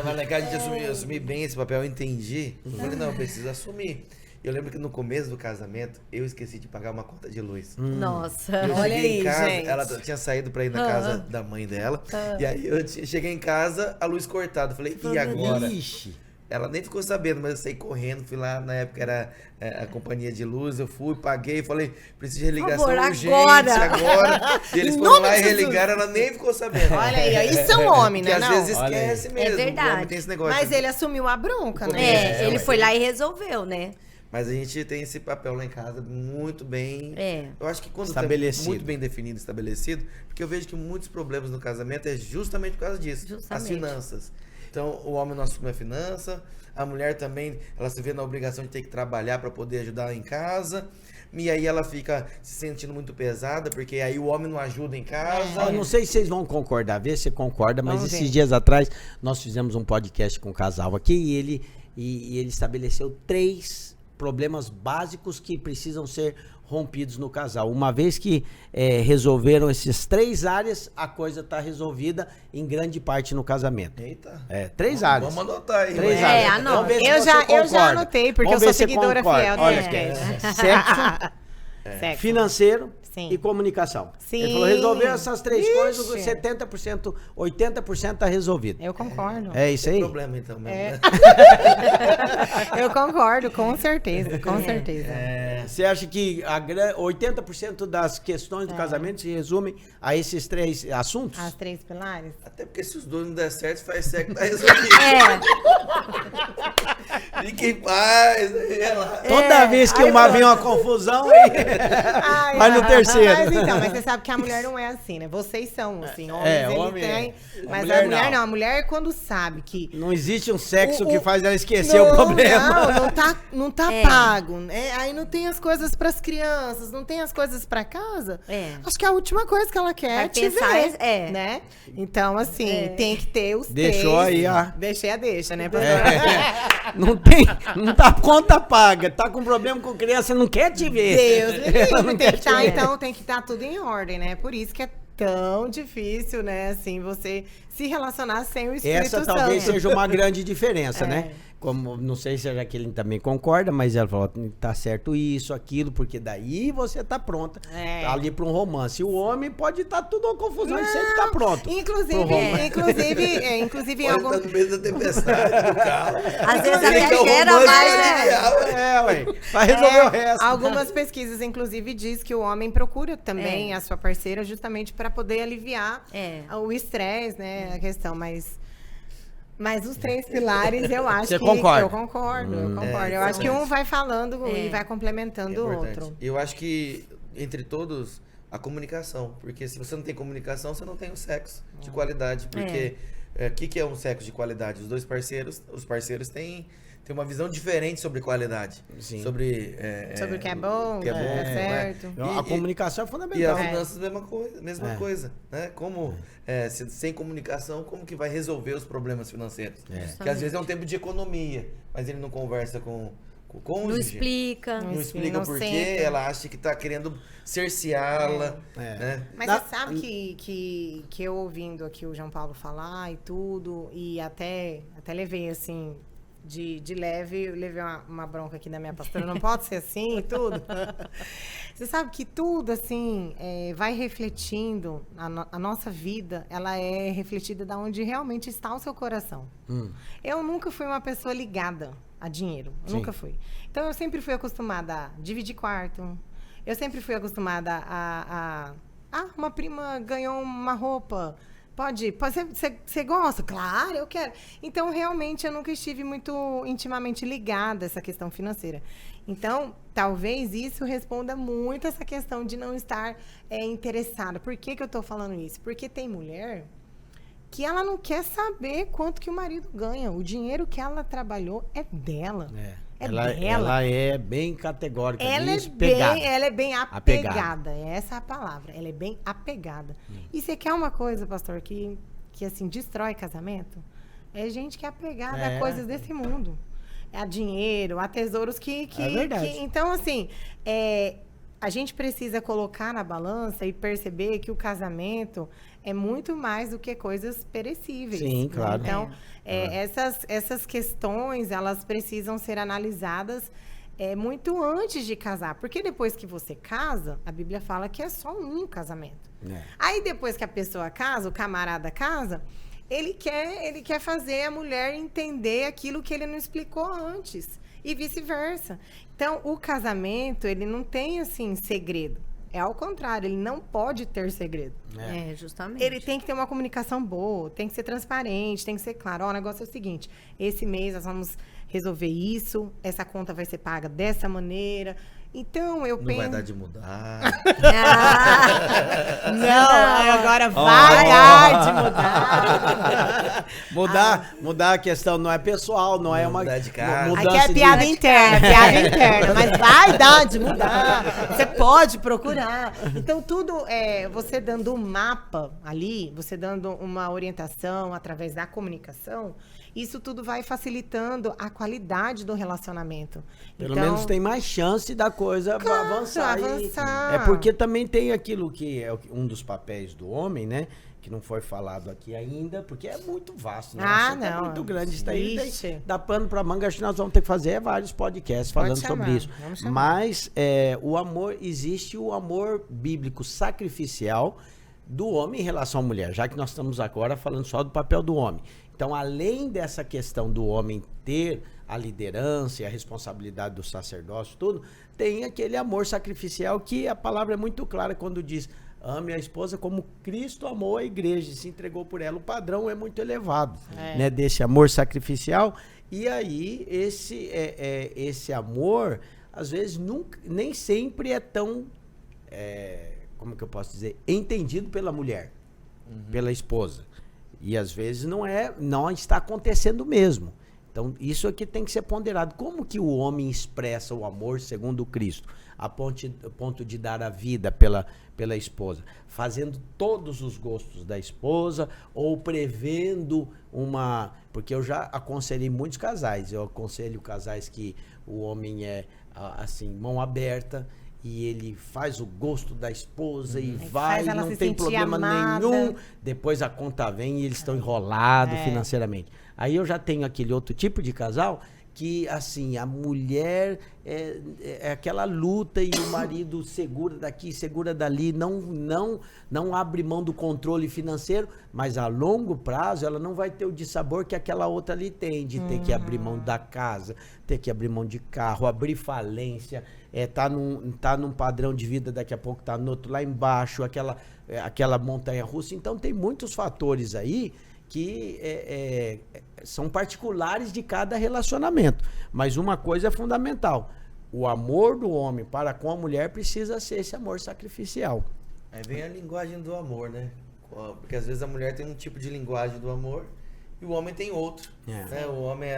Mas na casa a gente assumi bem esse papel, eu entendi. Eu falei, não, eu preciso assumir. Eu lembro que no começo do casamento, eu esqueci de pagar uma conta de luz. Nossa. Eu Olha cheguei aí, em casa, gente. ela tinha saído pra ir na casa da mãe dela. E aí eu cheguei em casa, a luz cortada. Eu falei, e agora? Ixi. Ela nem ficou sabendo, mas eu saí correndo, fui lá, na época era a companhia de luz, eu fui, paguei, falei, preciso de religação Por favor, urgente, agora. agora. E eles Em foram nome lá e de Jesus. religaram, ela nem ficou sabendo. Olha aí, ó, isso é um homem, Que né? às Não. vezes Olha aí. esquece mesmo. verdade. O homem tem esse negócio. Mas ele assumiu a bronca, né? Ele foi lá e resolveu, né? Mas a gente tem esse papel lá em casa muito bem. Eu acho que quando Estabelecido. tá muito bem definido, estabelecido, porque eu vejo que muitos problemas no casamento é justamente por causa disso. Justamente. As finanças. Então, o homem não assume a finança, a mulher também, ela se vê na obrigação de ter que trabalhar para poder ajudar em casa. E aí ela fica se sentindo muito pesada, porque aí o homem não ajuda em casa. Eu não sei se vocês vão concordar, vê se concorda, mas Vamos esses ver. dias atrás nós fizemos um podcast com um casal aqui e ele estabeleceu 3 problemas básicos que precisam ser rompidos no casal. Uma vez que resolveram essas 3 áreas, a coisa está resolvida em grande parte no casamento. Eita. 3 áreas. Vamos anotar aí. 3 mas- áreas. anota. Vamos ver se Eu você já concorda. anotei, porque Vamos eu ver sou se seguidora concorda. fiel do Olha, podcast. sexo, Sexo. financeiro Sim. e comunicação. Sim. Ele falou, resolveu essas 3 Ixi. coisas, 70%, 80% tá resolvido. Eu concordo. É isso Tem aí? problema então mesmo, né? Eu concordo, com certeza, com certeza. Você acha que 80% das questões do casamento se resumem a esses 3 assuntos? As 3 pilares? Até porque se os dois não der certo, faz certo, tá resolvido. Fica em paz. Relaxa. Toda vez que uma vem uma confusão, Ai, vai no terceiro. Mas você sabe que a mulher não é assim, né? Vocês são assim, homens, ele homem tem. é. Mas Mulher a mulher não. não. A mulher, quando sabe que não existe um sexo O- que faz ela esquecer o problema. Não tá pago. Né? Aí não tem as coisas pras crianças, não tem as coisas pra casa. Acho que é a última coisa que ela quer Vai é te pensar, ver, né? Então, assim, tem que ter os Deixou 3. aí a- Deixei a deixa, né? Não tá conta paga, tá com problema com criança, não quer te ver. Deus me Ela livre, não tem quer que te estar, ver. então, tem que estar tudo em ordem, né? Por isso que é tão difícil, né? Assim, você se relacionar sem o Espírito Essa Santo. talvez seja uma grande diferença, né? como, não sei se a Jaqueline também concorda, mas ela falou, tá certo isso, aquilo, porque daí você tá pronta ali para um romance. O homem pode estar tudo uma confusão, ele sempre tá pronto. Inclusive em Pode estar no meio da tempestade do carro. Às vezes até gera mais, ué, vai resolver o resto. Algumas pesquisas, inclusive, diz que o homem procura também a sua parceira justamente para poder aliviar o estresse, né, a questão, mas os 3 pilares, eu acho Você que... concorda? Eu concordo. Eu acho que um vai falando e vai complementando o outro. Eu acho que, entre todos, a comunicação. Porque se você não tem comunicação, você não tem o sexo de qualidade. Porque o que é um sexo de qualidade? Os parceiros têm uma visão diferente sobre qualidade. Sim. Sobre o que é bom, o que é certo. A comunicação é fundamental. E as finanças, mesma coisa. Né? Como, sem comunicação, como que vai resolver os problemas financeiros? Porque às vezes é um tempo de economia, mas ele não conversa com o cônjuge. Não explica. Não explica por quê, ela acha que tá querendo cerceá-la. Né? Mas você sabe que eu ouvindo aqui o João Paulo falar e tudo, e até levei assim... De leve, eu levei uma bronca aqui da minha pastora, não pode ser assim e tudo. Você sabe que tudo, assim, vai refletindo, a nossa vida, ela é refletida da onde realmente está o seu coração. Eu nunca fui uma pessoa ligada a dinheiro, nunca fui. Então, eu sempre fui acostumada a dividir quarto, eu sempre fui acostumada uma prima ganhou uma roupa... Pode você gosta? Claro, eu quero. Então, realmente, eu nunca estive muito intimamente ligada a essa questão financeira. Então, talvez isso responda muito essa questão de não estar interessada. Por que eu estou falando isso? Porque tem mulher que ela não quer saber quanto que o marido ganha. O dinheiro que ela trabalhou é dela. Dela. Ela é bem categórica. Ela é bem apegada. Essa é a palavra. Ela é bem apegada. E você quer uma coisa, pastor, que assim, destrói casamento? É gente que é apegada a coisas desse mundo. A dinheiro, a tesouros que é verdade. Então, assim, a gente precisa colocar na balança e perceber que o casamento é muito mais do que coisas perecíveis. Sim, claro. Então, essas questões, elas precisam ser analisadas muito antes de casar. Porque depois que você casa, a Bíblia fala que é só um casamento. Aí, depois que a pessoa casa, o camarada casa, ele quer fazer a mulher entender aquilo que ele não explicou antes. E vice-versa. Então, o casamento, ele não tem, assim, segredo. É ao contrário, ele não pode ter segredo. Justamente. Ele tem que ter uma comunicação boa, tem que ser transparente, tem que ser claro. O negócio é o seguinte, esse mês nós vamos resolver isso, essa conta vai ser paga dessa maneira. Então, eu penso... Não vai dar de mudar. Não, agora vai dar de mudar. Mudar a questão não é pessoal, não é uma... Mudar de casa. Aqui é piada interna, mas vai dar de mudar. Você pode procurar. Então, tudo, você dando um mapa ali, você dando uma orientação através da comunicação, isso tudo vai facilitando a qualidade do relacionamento. Pelo menos tem mais chance da coisa avançar. É porque também tem aquilo que é um dos papéis do homem, né? Que não foi falado aqui ainda, porque é muito vasto, né? Não. É muito grande isso aí. Dá pano pra manga, acho que nós vamos ter que fazer vários podcasts falando sobre isso. Mas o amor, existe o amor bíblico sacrificial do homem em relação à mulher, já que nós estamos agora falando só do papel do homem. Então, além dessa questão do homem ter a liderança e a responsabilidade do sacerdócio, tudo, tem aquele amor sacrificial que a palavra é muito clara quando diz: ame a esposa como Cristo amou a igreja e se entregou por ela. O padrão é muito elevado, né, desse amor sacrificial. E aí, esse amor, às vezes, nem sempre é tão, como que eu posso dizer, entendido pela mulher, pela esposa. E às vezes não está acontecendo mesmo. Então, isso aqui tem que ser ponderado. Como que o homem expressa o amor segundo Cristo? A ponto de dar a vida pela esposa? Fazendo todos os gostos da esposa ou prevendo uma... Porque eu já aconselhei muitos casais. Eu aconselho casais que o homem é, assim, mão aberta e ele faz o gosto da esposa e Aí vai, faz ela não se tem sentir problema amada. nenhum. Depois a conta vem e eles estão enrolados É. financeiramente. Aí eu já tenho aquele outro tipo de casal que, assim, a mulher é aquela luta e o marido segura daqui, segura dali, não abre mão do controle financeiro, mas a longo prazo ela não vai ter o dissabor que aquela outra ali tem, de ter que abrir mão da casa, ter que abrir mão de carro, abrir falência, tá num padrão de vida, daqui a pouco tá no outro lá embaixo, aquela montanha-russa. Então tem muitos fatores aí que são particulares de cada relacionamento. Mas uma coisa é fundamental. O amor do homem para com a mulher precisa ser esse amor sacrificial. Aí vem a linguagem do amor, né? Porque às vezes a mulher tem um tipo de linguagem do amor e o homem tem outro. Né? O homem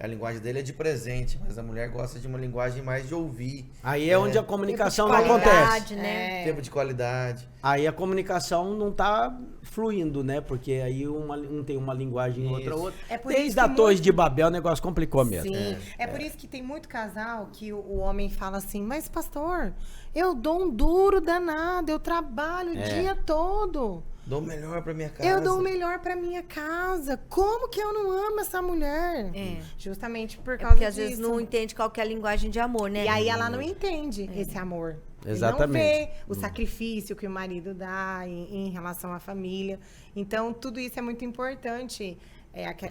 a linguagem dele é de presente, mas a mulher gosta de uma linguagem mais de ouvir. Aí é onde a comunicação não Qualidade, acontece. né? Tempo de qualidade. Aí a comunicação não tá fluindo, né? Porque aí um tem uma linguagem, outra. É por Desde isso a que Torre muito- de Babel o negócio complicou mesmo. Sim, é por isso que tem muito casal que o homem fala assim, mas pastor, eu dou um duro danado, eu trabalho o dia todo. Dou o melhor pra minha casa. Eu dou o melhor pra minha casa. Como que eu não amo essa mulher? É. Justamente por É causa porque às disso. vezes não entende qual que é a linguagem de amor, né? E aí ela não entende esse amor. Exatamente. Ele não vê o sacrifício que o marido dá em relação à família. Então, tudo isso é muito importante.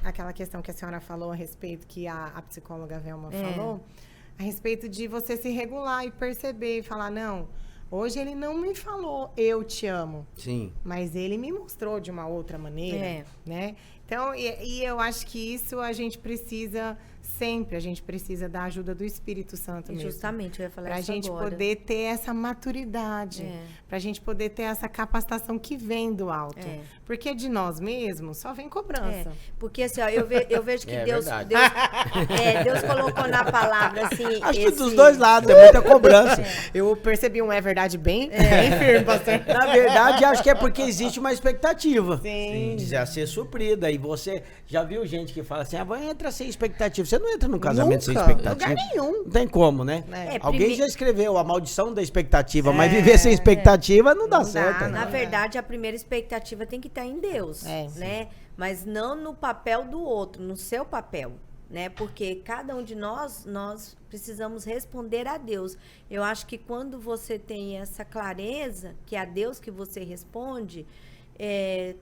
Aquela questão que a senhora falou a respeito, que a psicóloga Velma falou, a respeito de você se regular e perceber e falar, não, hoje ele não me falou eu te amo, Sim. mas ele me mostrou de uma outra maneira, né? Então, e eu acho que isso a gente precisa sempre, a gente precisa da ajuda do Espírito Santo mesmo. Justamente, eu ia falar Pra isso gente agora. poder ter essa maturidade, pra gente poder ter essa capacitação que vem do alto. Porque de nós mesmos só vem cobrança. Porque assim, ó, eu vejo que Deus verdade. Deus colocou na palavra assim. Acho que dos dois lados, é muita cobrança. Eu percebi um verdade bem firme, pastor. Na verdade, acho que é porque existe uma expectativa. Sim. De já ser suprida. E você já viu gente que fala assim, entra sem expectativa. Você não entra num casamento sem Nunca, expectativa. lugar nenhum. Não tem como, né? Alguém prime- já escreveu a maldição da expectativa, mas viver sem expectativa não dá Não certo. dá, né? Na verdade, a primeira expectativa tem que estar em Deus, né? Mas não no papel do outro, no seu papel, né? Porque cada um de nós precisamos responder a Deus. Eu acho que quando você tem essa clareza, que é a Deus que você responde,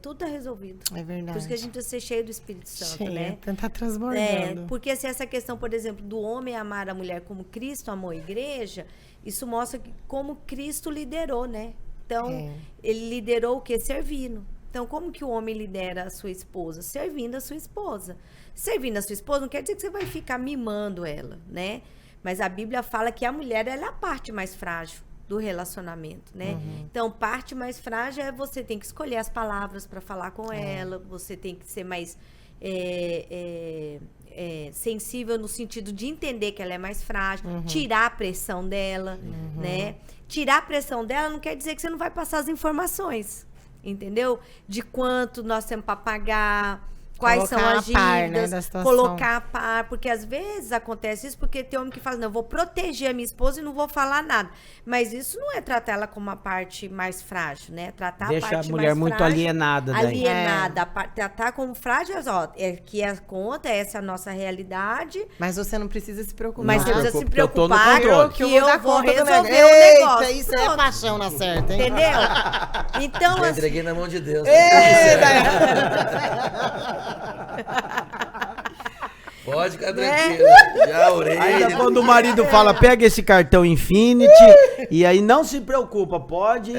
tudo é resolvido. É verdade. Por isso que a gente precisa ser cheio do Espírito Santo, né? Tá transbordando. Porque se essa questão, por exemplo, do homem amar a mulher como Cristo amou a igreja, isso mostra como Cristo liderou, né? Então, ele liderou o quê? Servindo. Então, como que o homem lidera a sua esposa? Servindo a sua esposa. Servindo a sua esposa não quer dizer que você vai ficar mimando ela, né? Mas a Bíblia fala que a mulher ela é a parte mais frágil do relacionamento, né? Então, parte mais frágil é você tem que escolher as palavras para falar com ela, você tem que ser mais sensível no sentido de entender que ela é mais frágil, tirar a pressão dela, né? Tirar a pressão dela não quer dizer que você não vai passar as informações, entendeu? De quanto nós temos para pagar, quais são as Colocar a par, né, dívidas, da situação. colocar a par, porque às vezes acontece isso porque tem homem que fala, não, eu vou proteger a minha esposa e não vou falar nada. Mas isso não é tratar ela como uma parte mais frágil, né? Tratar Deixa a parte a mulher mais muito frágil, alienada daí. alienada, tratar como frágil, que é conta, essa é a nossa realidade, Mas você não precisa se preocupar. mas você Não, precisa se porque eu tô no preocupar controle. que eu dar vou conta do resolver negócio. o Eita, negócio. isso é Pronto. paixão na certa, hein? Entendeu? Então, Eu assim, entreguei na mão de Deus. Pode ficar tranquilo. Já a orelha. Ainda quando o marido fala, pega esse cartão Infinity, e aí não se preocupa, pode.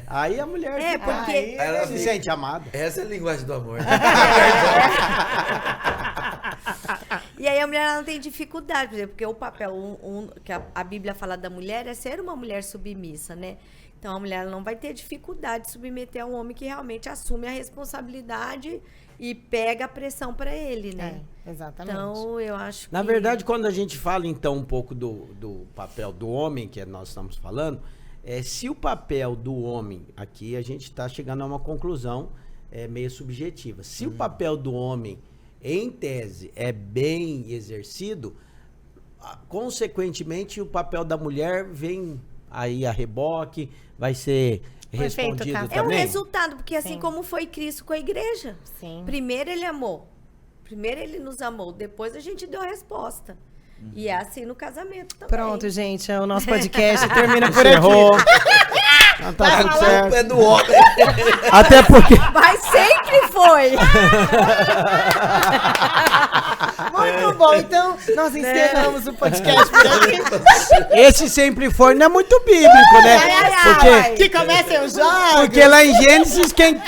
Aí a mulher fica- porque- aí Ela se fica- sente amada. Essa é a linguagem do amor. E aí a mulher ela não tem dificuldade, por exemplo, porque o papel que a Bíblia fala da mulher é ser uma mulher submissa, né? Então a mulher ela não vai ter dificuldade de submeter a um homem que realmente assume a responsabilidade e pega a pressão para ele, né? Exatamente. Então eu acho que... Na verdade, quando a gente fala então um pouco do papel do homem, que nós estamos falando, se o papel do homem, aqui a gente está chegando a uma conclusão meio subjetiva. Se o papel do homem, em tese, é bem exercido, consequentemente, o papel da mulher vem aí a reboque, vai ser respondido Caso. também. É um resultado, porque assim como foi Cristo com a igreja. Sim. Primeiro ele amou. Primeiro ele nos amou, depois a gente deu a resposta. E é assim no casamento também. Pronto, gente, o nosso podcast termina por Encerrou. aqui. Não tá tudo certo. É do homem. Até porque... Mas sempre foi. Muito bom, então nós encerramos o podcast por aqui. Esse sempre foi, não é muito bíblico, né? Porque, Que comecem os jogos. porque lá em Gênesis, quem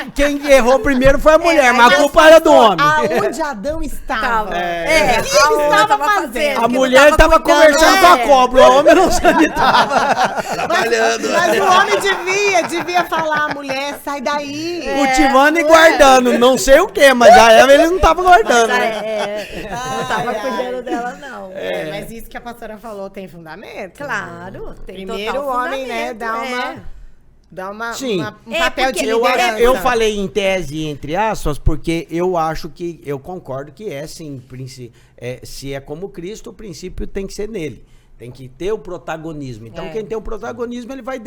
errou primeiro foi a mulher, mas a culpa era do homem. Aonde Adão estava. Tava. O que ele estava fazendo? A mulher estava conversando com a cobra, o homem não sabe onde estava. Trabalhando. Mas o homem devia falar, mulher, sai daí. Cultivando e guardando, não sei o que, mas a Eva ele não estava guardando. né? Não tava cuidando dela, não. Mas isso que a pastora falou tem fundamento? Claro, tem Primeiro total o homem, né, fundamento, dá Sim. um papel de porque liderança. Eu falei em tese, entre aspas, porque eu acho que, eu concordo que é sim, se é como Cristo, o princípio tem que ser nele. Tem que ter o protagonismo. Então, quem tem o protagonismo, ele vai...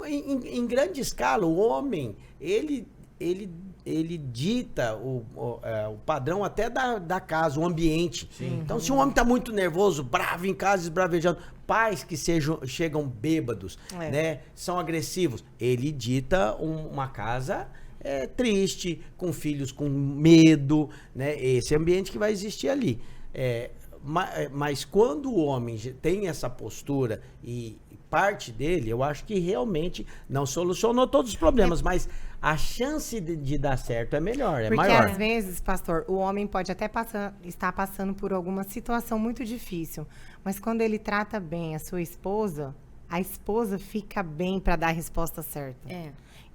Em grande escala, o homem, ele dita o padrão até da casa, o ambiente. Sim. Então, se o homem está muito nervoso, bravo em casa, esbravejando, pais que chegam bêbados, né, são agressivos, ele dita uma casa triste, com filhos com medo, né, esse ambiente que vai existir ali. Mas quando o homem tem essa postura e parte dele, eu acho que realmente não solucionou todos os problemas, mas a chance de dar certo é melhor, é maior. Porque às vezes, pastor, o homem pode até estar passando por alguma situação muito difícil, mas quando ele trata bem a esposa fica bem para dar a resposta certa.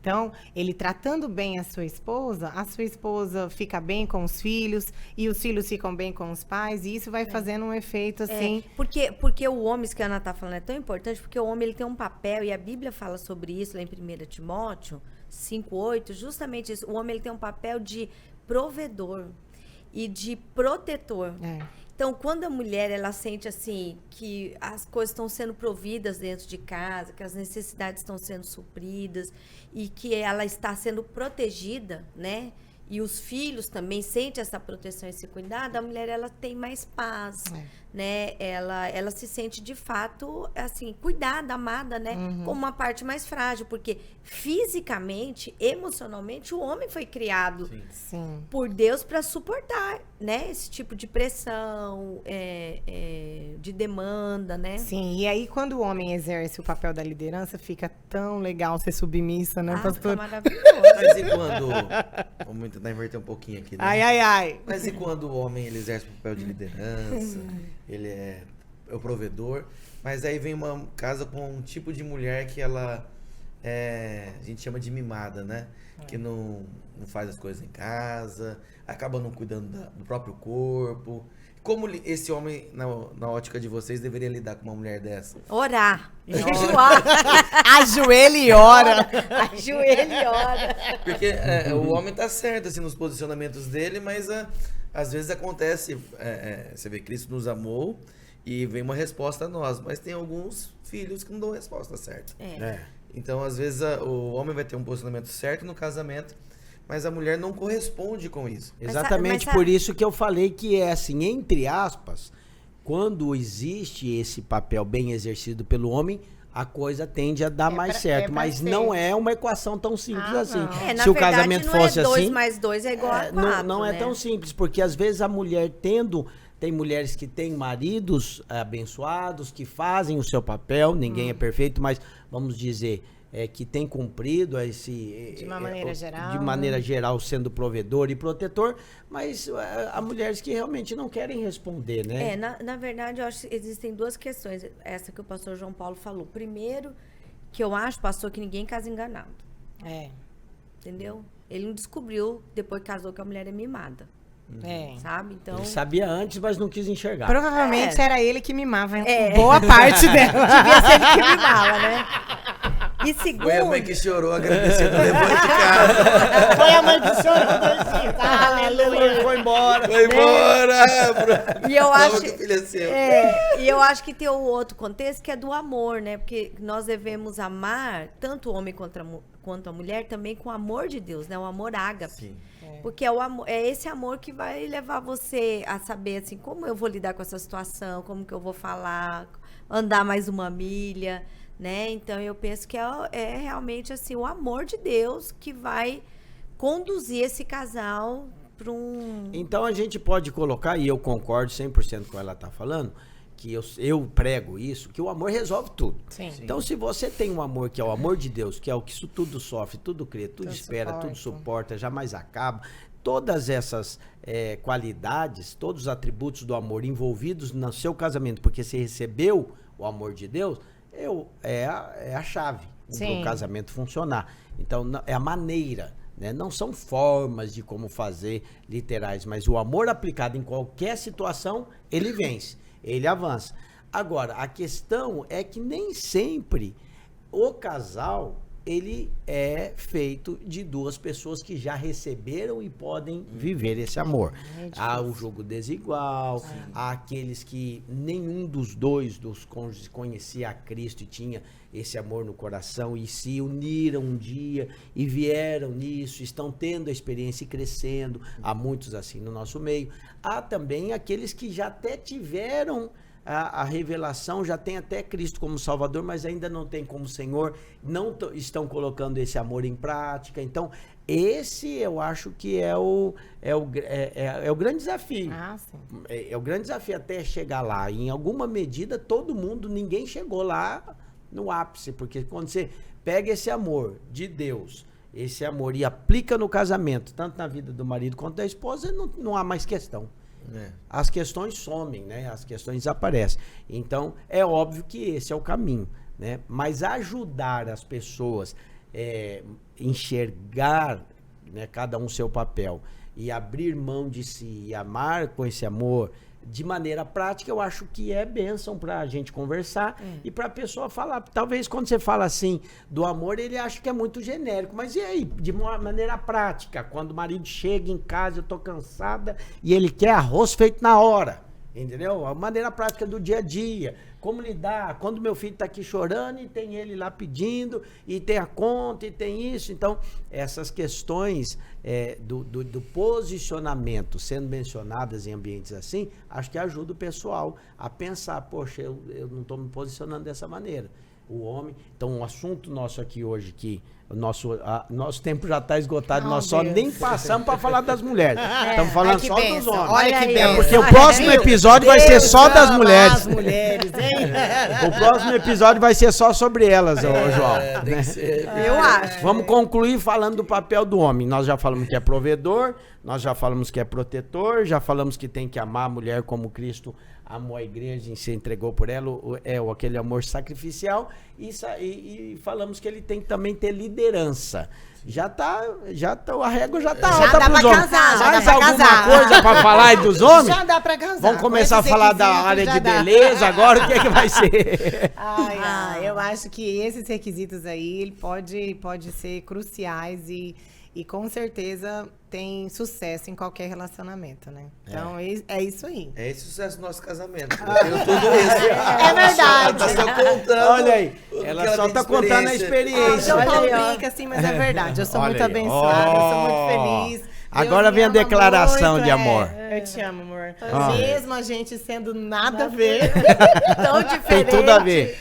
Então, ele tratando bem a sua esposa fica bem com os filhos, e os filhos ficam bem com os pais, e isso vai fazendo um efeito assim. Porque o homem, isso que a Ana está falando, é tão importante, porque o homem ele tem um papel, e a Bíblia fala sobre isso lá em 1 Timóteo 5:8, justamente isso. O homem ele tem um papel de provedor e de protetor. Então, quando a mulher, ela sente assim, que as coisas estão sendo providas dentro de casa, que as necessidades estão sendo supridas e que ela está sendo protegida, né? E os filhos também sentem essa proteção e esse cuidado, a mulher, ela tem mais paz, né? Ela se sente, de fato, assim, cuidada, amada, né? Como uma parte mais frágil, porque fisicamente, emocionalmente, o homem foi criado por Deus para suportar, né? Esse tipo de pressão, de demanda, né? Sim, e aí quando o homem exerce o papel da liderança, fica tão legal ser submissa, né, pastor? Fica maravilhoso. Mas e quando... Vamos tentar inverter um pouquinho aqui, né? Ai. Mas e quando o homem ele exerce o papel de liderança, ele é o provedor, mas aí vem uma casa com um tipo de mulher que ela a gente chama de mimada, né? Que não faz as coisas em casa, acaba não cuidando do próprio corpo. Como esse homem, na ótica de vocês, deveria lidar com uma mulher dessa? Orar, jejuar. Ajoelha e ora. Ajoelha e ora. Porque o homem tá certo assim, nos posicionamentos dele, mas às vezes acontece, você vê, Cristo nos amou e vem uma resposta a nós, mas tem alguns filhos que não dão resposta certa. Então, às vezes, o homem vai ter um posicionamento certo no casamento, mas a mulher não corresponde com isso. Exatamente por isso que eu falei que é assim, entre aspas, quando existe esse papel bem exercido pelo homem, a coisa tende a dar mais certo. Mas não é uma equação tão simples assim. Se o casamento fosse assim... 2 mais 2 é igual a 4, não é tão simples, porque às vezes a mulher tem mulheres que têm maridos abençoados, que fazem o seu papel, ninguém é perfeito, mas vamos dizer... que tem cumprido de maneira geral sendo provedor e protetor, mas há mulheres que realmente não querem responder, né? Na verdade, eu acho que existem duas questões, essa que o pastor João Paulo falou. Primeiro, que eu acho, pastor, que ninguém casa enganado. Entendeu? Ele não descobriu, depois que casou, que a mulher é mimada. Sabe? Então... Ele sabia antes, mas não quis enxergar. Provavelmente era ele que mimava boa parte dela. Devia ser ele que mimava, né? E segundo... Foi a mãe que chorou agradecendo, levou de casa. Foi a mãe que chorou 2 dias. Aleluia. Foi embora. Foi embora. E eu acho, que o filho é seu. e eu acho que tem o outro contexto que é do amor, né? Porque nós devemos amar tanto o homem quanto a mulher também com o amor de Deus, né? O amor ágape. Sim. Porque é, o amor, é esse amor que vai levar você a saber assim, como eu vou lidar com essa situação, como que eu vou falar, andar mais uma milha, né? Então eu penso que é realmente assim, o amor de Deus que vai conduzir esse casal para um... Então a gente pode colocar, e eu concordo 100% com o que ela está falando, que eu prego isso, que o amor resolve tudo. Sim. Então se você tem um amor que é o amor de Deus, que é o que isso tudo sofre, tudo crê, tudo espera, tudo suporta, jamais acaba, todas essas qualidades, todos os atributos do amor envolvidos no seu casamento, porque você recebeu o amor de Deus, é a chave para o casamento funcionar. Então é a maneira, né? Não são formas de como fazer literais, mas o amor aplicado em qualquer situação, ele vence. Ele avança. Agora, a questão é que nem sempre o casal, ele é feito de 2 pessoas que já receberam e podem viver esse amor. Há o jogo desigual, há aqueles que nenhum dos cônjuges conhecia a Cristo e tinha esse amor no coração e se uniram um dia e vieram nisso, estão tendo a experiência e crescendo. Há muitos assim no nosso meio. Há também aqueles que já até tiveram a revelação, já tem até Cristo como Salvador, mas ainda não tem como Senhor, não estão colocando esse amor em prática. Então, esse eu acho que é o grande desafio. Sim. É o grande desafio até chegar lá. Em alguma medida, ninguém chegou lá no ápice, porque quando você pega esse amor de Deus, esse amor e aplica no casamento, tanto na vida do marido quanto da esposa, não há mais questão. As questões somem, né? As questões desaparecem. Então, é óbvio que esse é o caminho, né? Mas ajudar as pessoas enxergar, né, cada um seu papel e abrir mão de si e amar com esse amor de maneira prática, eu acho que é bênção pra gente conversar e pra pessoa falar. Talvez quando você fala assim do amor, ele acha que é muito genérico, mas e aí, de maneira prática, quando o marido chega em casa, eu tô cansada e ele quer arroz feito na hora, entendeu? A maneira prática do dia a dia, como lidar, quando meu filho tá aqui chorando e tem ele lá pedindo, e tem a conta, e tem isso. Então, essas questões do posicionamento sendo mencionadas em ambientes assim, acho que ajuda o pessoal a pensar, poxa, eu não estou me posicionando dessa maneira. O homem, então o assunto nosso aqui hoje, que nosso tempo já está esgotado, nós só nem passamos para falar das mulheres. Estamos falando só dos homens. Olha que bem. Porque o próximo episódio vai ser só das mulheres. As mulheres, hein? O próximo episódio vai ser só sobre elas, João. Tem que ser. Eu acho. Vamos concluir falando do papel do homem. Nós já falamos que é provedor, nós já falamos que é protetor, já falamos que tem que amar a mulher como Cristo amou a igreja e se entregou por ela, aquele amor sacrificial, e falamos que ele tem que também ter liderança. A régua já tá alta pros homens. Mais alguma coisa pra falar aí dos homens? Já dá pra casar. Vamos começar a falar da área de beleza agora, o que é que vai ser? Eu acho que esses requisitos aí, ele pode ser cruciais e com certeza tem sucesso em qualquer relacionamento, né? Então, é isso aí. É esse o sucesso do nosso casamento. Eu tenho tudo isso. É verdade. Ela só contando. Olha aí, ela só tá contando a experiência. Eu complico assim, mas é verdade. Eu sou muito abençoada, eu sou muito feliz. Agora vem a declaração de amor. Eu te amo, amor. Mesmo a gente sendo nada a ver, Tão diferente. Tem tudo a ver.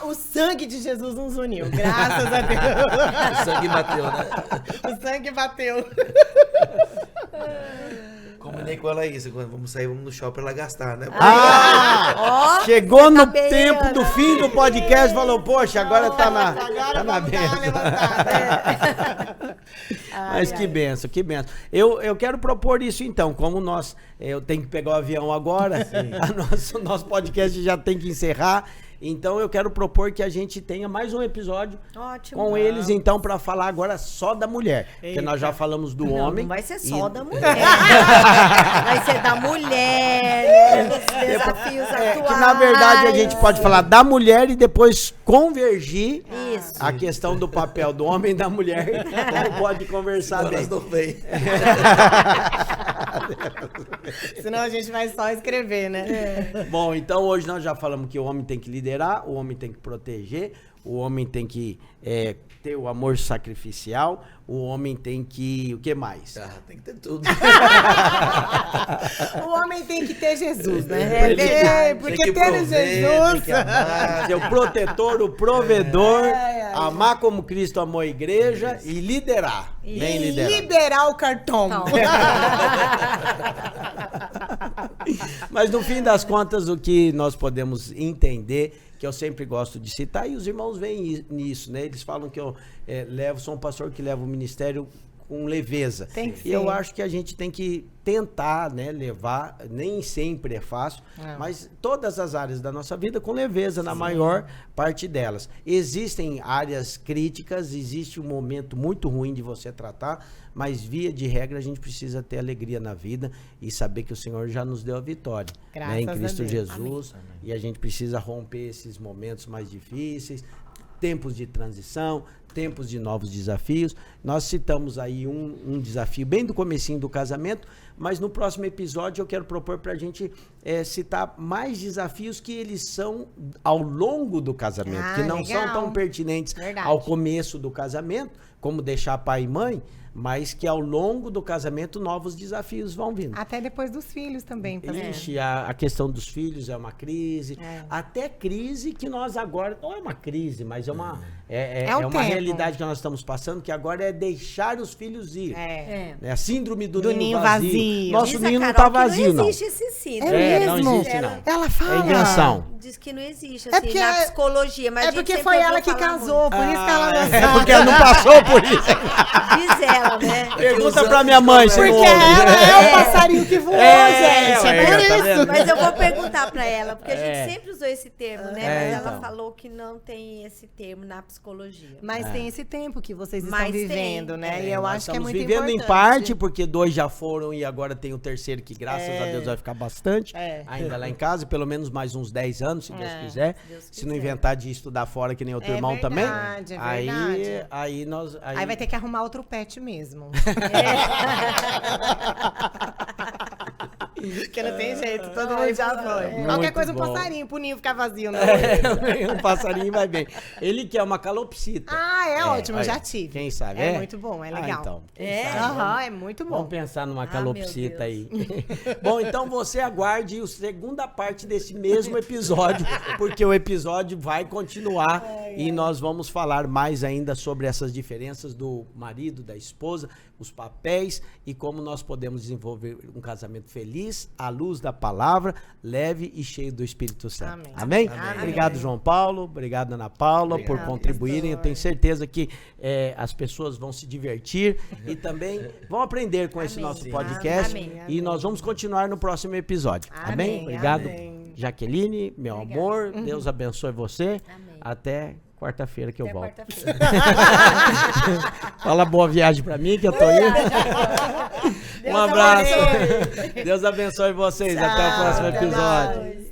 O sangue de Jesus nos uniu, graças a Deus. O sangue bateu, né? O sangue bateu. Combinei com ela isso. Quando vamos sair, vamos no shopping pra ela gastar, né? Chegou no tempo do fim do podcast, falou, poxa, agora tá na benção. Mas que benção, que benção. Eu quero propor isso então, como eu tenho que pegar o avião agora, nosso podcast já tem que encerrar. Então eu quero propor que a gente tenha mais um episódio com eles, então, para falar agora só da mulher. Porque nós já falamos do homem. Não vai ser só da mulher. Vai ser da mulher, dos desafios atuais. Que na verdade a gente pode falar da mulher e depois convergir a questão do papel do homem e da mulher. Como pode conversar bem. Senão a gente vai só escrever, né? Bom, então hoje nós já falamos que o homem tem que liderar, o homem tem que proteger, o homem tem que ter o amor sacrificial, o homem tem que... O que mais? Tem que ter tudo. O homem tem que ter Jesus, né? Porque ter Jesus... Ser o protetor, o provedor, amar como Cristo amou a igreja e liderar. Bem liderar. Liberar o cartão. Mas no fim das contas, o que nós podemos entender, que eu sempre gosto de citar, e os irmãos veem nisso, né? Eles falam que eu sou um pastor que leva o ministério com leveza. E eu acho que a gente tem que tentar, né, levar, nem sempre é fácil, mas todas as áreas da nossa vida com leveza, na maior parte delas. Existem áreas críticas, existe um momento muito ruim de você tratar, mas via de regra a gente precisa ter alegria na vida e saber que o Senhor já nos deu a vitória, né, em Cristo Jesus. Amém. E a gente precisa romper esses momentos mais difíceis, tempos de transição, tempos de novos desafios. Nós citamos aí um desafio bem do comecinho do casamento, mas no próximo episódio eu quero propor para a gente citar mais desafios que eles são ao longo do casamento, que não são tão pertinentes ao começo do casamento, como deixar pai e mãe, mas que ao longo do casamento novos desafios vão vindo. Até depois dos filhos também. Ixi, a questão dos filhos é uma crise. Até crise que nós agora... Não é uma crise, mas é uma realidade que nós estamos passando, que agora é deixar os filhos ir. É a síndrome do ninho vazio. Nosso ninho não está vazio, não. Não existe esse síndrome. Não existe, não. Ela fala. É invenção. Diz que não existe, assim, na psicologia. Mas porque foi ela que casou, por isso que ela não sabe. É porque ela não passou por isso. Diz ela, né? Pergunta pra minha mãe se não ouve. Porque ela é o passarinho que voou, gente. É por isso. Mas eu vou perguntar pra ela, porque a gente sempre usou esse termo, né? Mas ela falou que não tem esse termo na psicologia. Mas tem esse tempo que vocês estão vivendo, né? E eu acho que é muito importante. Estamos vivendo em parte, porque 2 já foram e agora tem o terceiro que, graças a Deus, vai ficar bastante. Ainda lá em casa, pelo menos mais uns 10 anos, se Deus quiser. Se não inventar de estudar fora, que nem o teu irmão também. Aí vai ter que arrumar outro pet mesmo. Porque não tem jeito, todo mundo já foi. Qualquer coisa, um passarinho pro ninho ficar vazio, né? Um passarinho vai bem. Ele quer uma calopsita. Ótimo, já tive. Quem sabe? É muito bom, é legal. Então, é muito bom. Vamos pensar numa calopsita aí. Bom, então você aguarde a segunda parte desse mesmo episódio, porque o episódio vai continuar e nós vamos falar mais ainda sobre essas diferenças do marido, da esposa, os papéis e como nós podemos desenvolver um casamento feliz, à luz da palavra, leve e cheio do Espírito Santo. Amém? Obrigado, João Paulo. Obrigado, Ana Paula, por contribuírem. Eu tenho certeza que as pessoas vão se divertir e também vão aprender com esse nosso podcast. E nós vamos continuar no próximo episódio. Amém? Obrigado, Jaqueline, meu amor. Deus abençoe você. Até quarta-feira que eu volto. Fala boa viagem pra mim, que eu tô indo. Um abraço. Deus abençoe vocês. Até o próximo episódio.